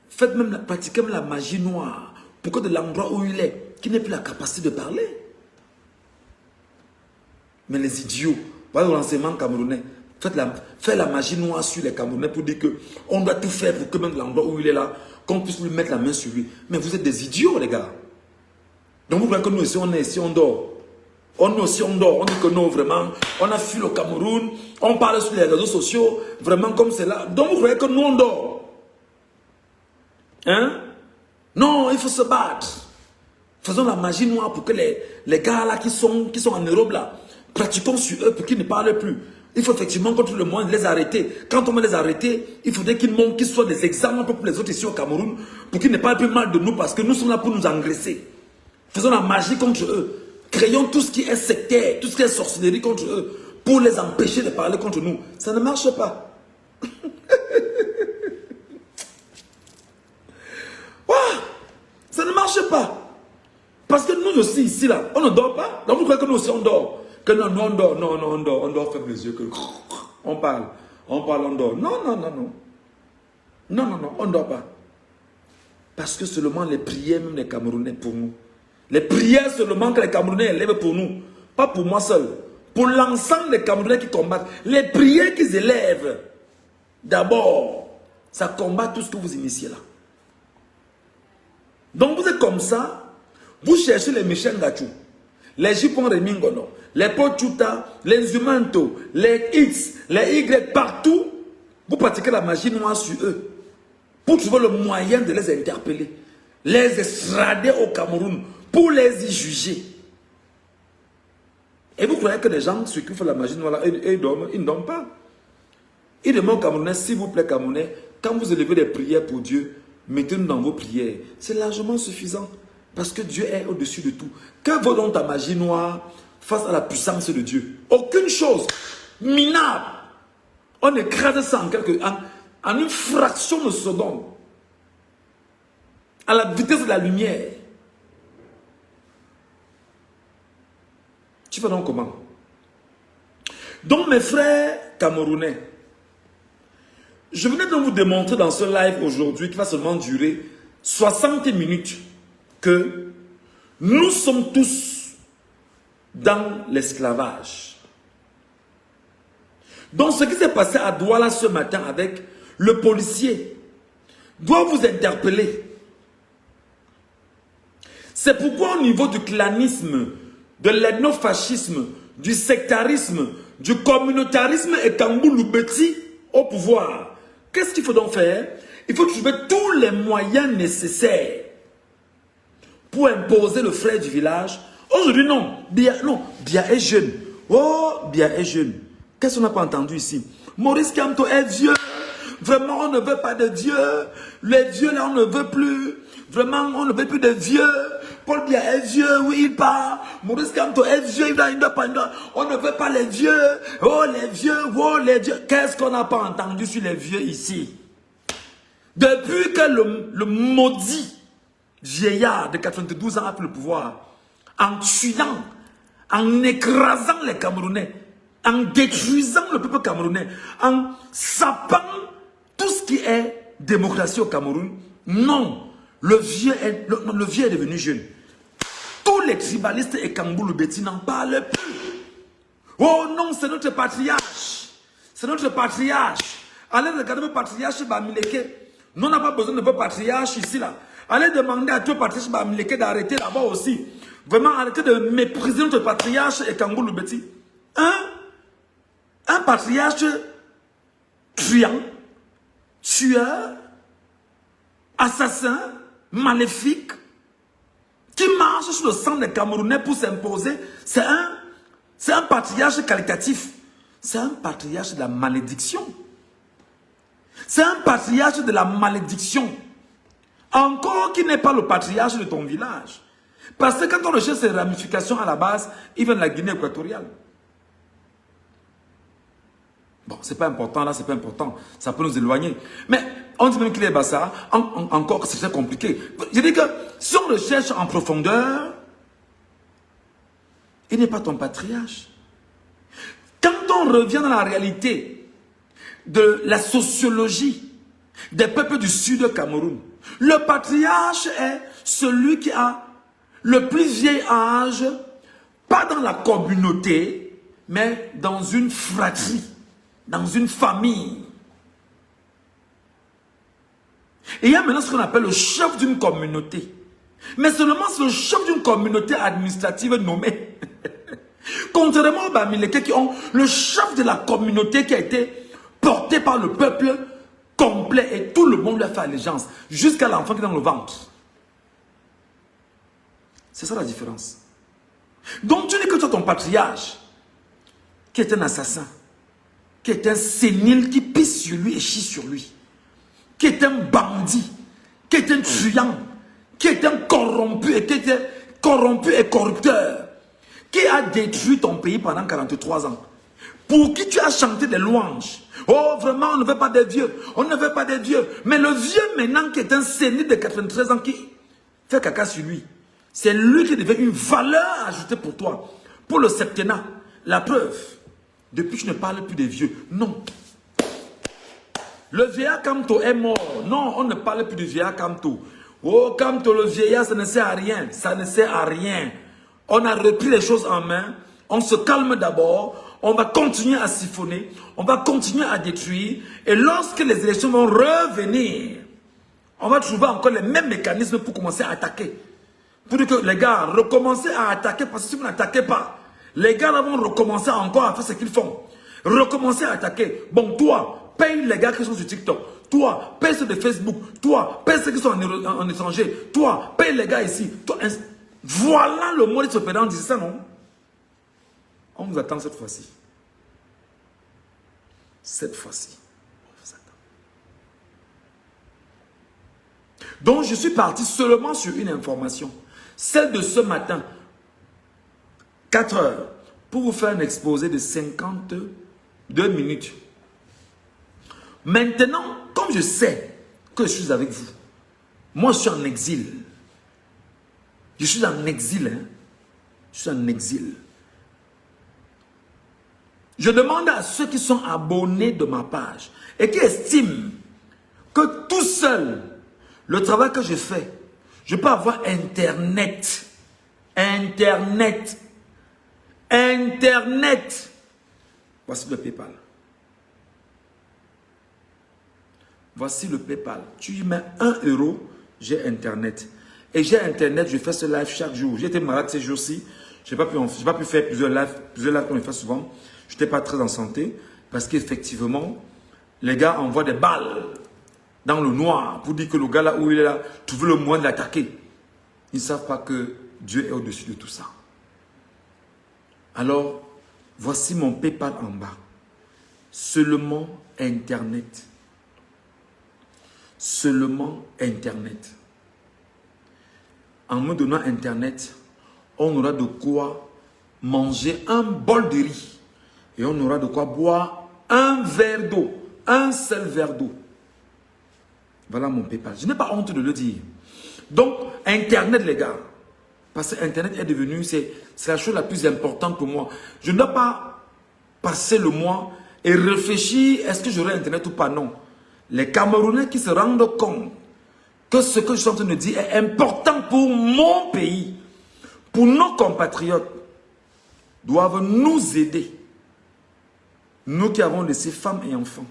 faites même, pratiquez même la magie noire, pour que de l'endroit où il est, qu'il n'ait plus la capacité de parler. Mais les idiots, voilà l'enseignement camerounais, faites la magie noire sur les Camerounais pour dire qu'on doit tout faire pour que même l'endroit où il est là, qu'on puisse lui mettre la main sur lui. Mais vous êtes des idiots, les gars. Donc vous croyez que nous ici, on est ici, on dort. On est aussi, on dort. On dit que non, vraiment, on a fui le Cameroun, on parle sur les réseaux sociaux, vraiment comme c'est là. Donc vous croyez que nous, on dort. Hein? Non, il faut se battre. Faisons la magie noire pour que les gars là qui sont en Europe là, pratiquons sur eux pour qu'ils ne parlent plus. Il faut effectivement contre le moyen de les arrêter. Quand on va les arrêter, il faudrait qu'ils soient des exemples pour les autres ici au Cameroun, pour qu'ils ne parlent plus mal de nous parce que nous sommes là pour nous engraisser. Faisons la magie contre eux. Créons tout ce qui est sectaire, tout ce qui est sorcellerie contre eux, pour les empêcher de parler contre nous. Ça ne marche pas. Wow, ça ne marche pas. Parce que nous aussi, ici, là, on ne dort pas. Donc vous croyez que nous aussi, on dort. Que non, on dort, non, on dort, ferme les yeux, que on parle, on dort. Non, on ne dort pas. Parce que seulement les prières, même les Camerounais, pour nous. Les prières seulement que les Camerounais élèvent pour nous. Pas pour moi seul. Pour l'ensemble des Camerounais qui combattent. Les prières qu'ils élèvent, d'abord, ça combat tout ce que vous initiez là. Donc vous êtes comme ça, vous cherchez les Michel Gachou, les Jipon Remingono, les Pochuta, les Humanto, les X, les Y, partout, vous pratiquez la magie noire sur eux pour trouver le moyen de les interpeller, les extrader au Cameroun pour les y juger. Et vous croyez que les gens, ceux qui font la magie noire, ils ne dorment pas. Ils demandent aux Camerounais, s'il vous plaît, Camerounais, quand vous élevez des prières pour Dieu, mettez-nous dans vos prières. C'est largement suffisant. Parce que Dieu est au-dessus de tout. Que vaut donc ta magie noire face à la puissance de Dieu? Aucune chose minable. On écrase ça en une fraction de seconde. À la vitesse de la lumière. Tu fais donc comment? Donc mes frères camerounais, je venais de vous démontrer dans ce live aujourd'hui, qui va seulement durer 60 minutes, que nous sommes tous dans l'esclavage. Donc ce qui s'est passé à Douala ce matin avec le policier doit vous interpeller. C'est pourquoi au niveau du clanisme, de l'ethnofascisme, du sectarisme, du communautarisme et Kambulu Beti au pouvoir. Qu'est-ce qu'il faut donc faire? Il faut trouver tous les moyens nécessaires pour imposer le frère du village. Aujourd'hui, non. Bia est jeune. Oh, Bia est jeune. Qu'est-ce qu'on n'a pas entendu ici? Maurice Kamto est vieux. Vraiment, on ne veut pas de Dieu. Les vieux, là, on ne veut plus. Vraiment, on ne veut plus de vieux. Paul Bia est vieux, oui, il part. Maurice Kamto est vieux, il doit pas. On ne veut pas les vieux. Oh, les vieux, oh, les vieux. Qu'est-ce qu'on n'a pas entendu sur les vieux ici? Depuis que le maudit vieillard de 92 ans a pris le pouvoir, en tuant, en écrasant les Camerounais, en détruisant le peuple camerounais, en sapant tout ce qui est démocratie au Cameroun, non, le vieux est devenu jeune. Tous les tribalistes et Kambulu Beti n'en parlent plus. Oh non, c'est notre patriarche. C'est notre patriarche. Allez regarder le patriarche Bamileke. Nous, on n'a pas besoin de vos patriarches ici, là. Allez demander à tout patriarche Bamileke d'arrêter là-bas aussi. Vraiment, arrêtez de mépriser notre patriarche et Kambulu Beti. Un patriarche truand, tueur, assassin, maléfique, qui marche sur le sang des Camerounais pour s'imposer, c'est un patriarche qualitatif. C'est un patriarche de la malédiction. C'est un patriarche de la malédiction. Encore qui n'est pas le patriarche de ton village. Parce que quand on recherche ses ramifications à la base, il vient de la Guinée équatoriale. Bon, c'est pas important, là, c'est pas important. Ça peut nous éloigner. Mais on dit même qu'il est Bassa, encore que c'est très compliqué. Je dis que si on recherche en profondeur, il n'est pas ton patriarche. Quand on revient dans la réalité de la sociologie des peuples du sud Cameroun, le patriarche est celui qui a le plus vieil âge, pas dans la communauté, mais dans une fratrie. Dans une famille. Et il y a maintenant ce qu'on appelle le chef d'une communauté. Mais seulement c'est le chef d'une communauté administrative nommée. Contrairement aux Bamileke qui ont le chef de la communauté qui a été porté par le peuple complet et tout le monde lui a fait allégeance. Jusqu'à l'enfant qui est dans le ventre. C'est ça la différence. Donc tu dis que tu as ton patriarche qui est un assassin, qui est un sénile qui pisse sur lui et chie sur lui, qui est un bandit, qui est un truand, qui est un corrompu et qui était corrompu et corrupteur, qui a détruit ton pays pendant 43 ans, pour qui tu as chanté des louanges. Oh, vraiment, on ne veut pas des vieux, on ne veut pas des vieux. Mais le vieux maintenant qui est un sénile de 93 ans qui fait caca sur lui, c'est lui qui devient une valeur ajoutée pour toi, pour le septennat. La preuve. Depuis, je ne parle plus des vieux. Non. Le vieillard Kamto est mort. Non, on ne parle plus du vieillard Kamto. Oh, Kamto, le vieillard, ça ne sert à rien. Ça ne sert à rien. On a repris les choses en main. On se calme d'abord. On va continuer à siphonner. On va continuer à détruire. Et lorsque les élections vont revenir, on va trouver encore les mêmes mécanismes pour commencer à attaquer. Pour dire que les gars, recommencez à attaquer parce que si vous n'attaquez pas, les gars là vont recommencer encore à faire ce qu'ils font. Recommencer à attaquer. Bon, toi, paye les gars qui sont sur TikTok. Toi, paye ceux de Facebook. Toi, paye ceux qui sont en étranger. Toi, paye les gars ici. Toi, voilà le modus operandi, c'est ça, non? On vous attend cette fois-ci. Cette fois-ci, on vous attend. Donc, je suis parti seulement sur une information. Celle de ce matin. 4 heures pour vous faire un exposé de 52 minutes. Maintenant, comme je sais que je suis avec vous, moi je suis en exil. Je suis en exil. Hein? Je suis en exil. Je demande à ceux qui sont abonnés de ma page et qui estiment que tout seul, le travail que je fais, je peux avoir Internet. Internet. Voici le PayPal. Voici le PayPal. Tu y mets 1 euro, j'ai Internet. Et j'ai Internet, je fais ce live chaque jour. J'étais malade ces jours-ci. Je n'ai pas pu faire plusieurs lives comme je fais souvent. Je n'étais pas très en santé parce qu'effectivement, les gars envoient des balles dans le noir pour dire que le gars là où il est là, trouve le moyen de l'attaquer. Ils ne savent pas que Dieu est au-dessus de tout ça. Alors, voici mon PayPal en bas. Seulement Internet. Seulement Internet. En me donnant Internet, on aura de quoi manger un bol de riz. Et on aura de quoi boire un verre d'eau. Un seul verre d'eau. Voilà mon PayPal. Je n'ai pas honte de le dire. Donc, Internet, les gars. Parce que Internet est devenu, c'est la chose la plus importante pour moi. Je ne dois pas passer le mois et réfléchir, est-ce que j'aurai Internet ou pas? Non. Les Camerounais qui se rendent compte que ce que je suis en train de dire est important pour mon pays, pour nos compatriotes, doivent nous aider. Nous qui avons laissé femmes et enfants,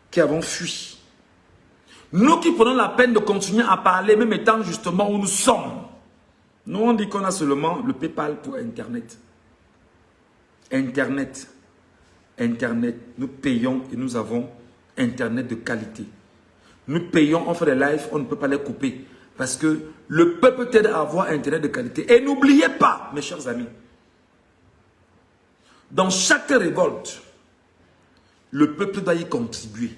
qui avons fui. Nous qui prenons la peine de continuer à parler, même étant justement où nous sommes. Nous, on dit qu'on a seulement le PayPal pour Internet. Internet. Internet. Nous payons et nous avons Internet de qualité. Nous payons, on fait des lives, on ne peut pas les couper. Parce que le peuple t'aide à avoir Internet de qualité. Et n'oubliez pas, mes chers amis, dans chaque révolte, le peuple doit y contribuer.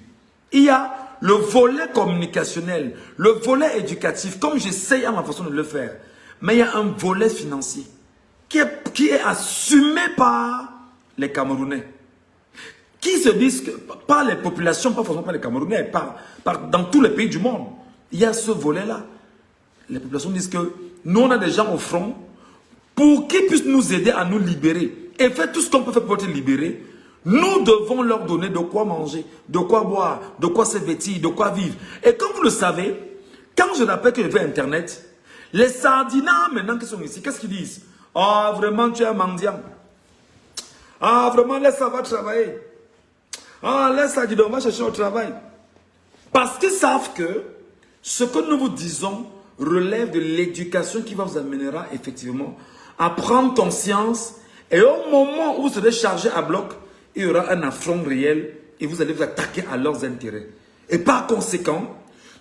Il y a le volet communicationnel, le volet éducatif, comme j'essaye à ma façon de le faire. Mais il y a un volet financier qui est assumé par les Camerounais. Qui se disent que, par les populations, pas forcément par les Camerounais, dans tous les pays du monde. Il y a ce volet-là. Les populations disent que nous, on a des gens au front pour qu'ils puissent nous aider à nous libérer. Et faire tout ce qu'on peut faire pour être libérés. Nous devons leur donner de quoi manger, de quoi boire, de quoi se vêtir, de quoi vivre. Et comme vous le savez, quand je rappelle que je vais Internet, les sardinats maintenant qui sont ici, qu'est-ce qu'ils disent? Ah, vraiment, tu es un mendiant. Ah, vraiment, laisse ça va travailler. Ah, laisse ça, dis donc, va chercher au travail. Parce qu'ils savent que ce que nous vous disons relève de l'éducation qui vous amènera effectivement à prendre conscience. Et au moment où vous serez chargé à bloc, il y aura un affront réel et vous allez vous attaquer à leurs intérêts. Et par conséquent,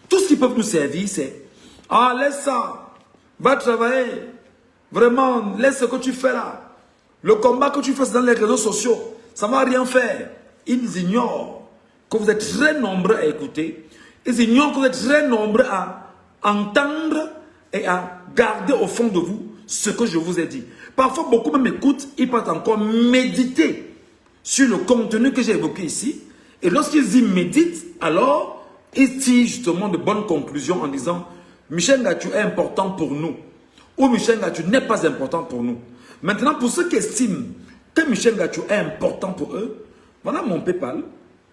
tout ce qui peut nous servir, c'est « Ah, laisse ça, va travailler, vraiment, laisse ce que tu fais là. Le combat que tu fais dans les réseaux sociaux, ça ne va rien faire. » Ils ignorent que vous êtes très nombreux à écouter. Ils ignorent que vous êtes très nombreux à entendre et à garder au fond de vous ce que je vous ai dit. Parfois, beaucoup même m'écoutent, ils peuvent encore méditer sur le contenu que j'ai évoqué ici. Et lorsqu'ils y méditent, alors, ils tirent justement de bonnes conclusions en disant « Michel Ngatou est important pour nous » ou « Michel Ngatou n'est pas important pour nous ». Maintenant, pour ceux qui estiment que Michel Ngatou est important pour eux, voilà mon PayPal.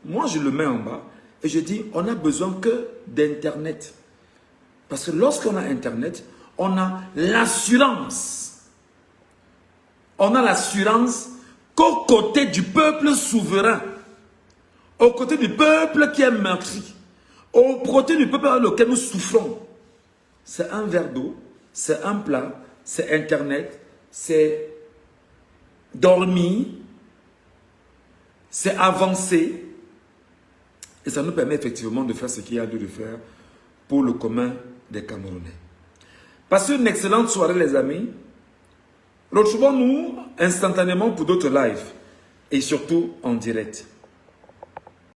Moi, je le mets en bas et je dis on n'a besoin que d'Internet. Parce que lorsqu'on a Internet, on a l'assurance. On a l'assurance qu'au côté du peuple souverain, au côté du peuple qui est meurtri, au côté du peuple avec lequel nous souffrons, c'est un verre d'eau, c'est un plat, c'est Internet, c'est dormir, c'est avancer. Et ça nous permet effectivement de faire ce qu'il y a de faire pour le commun des Camerounais. Passez une excellente soirée les amis. Retrouvons-nous instantanément pour d'autres lives et surtout en direct.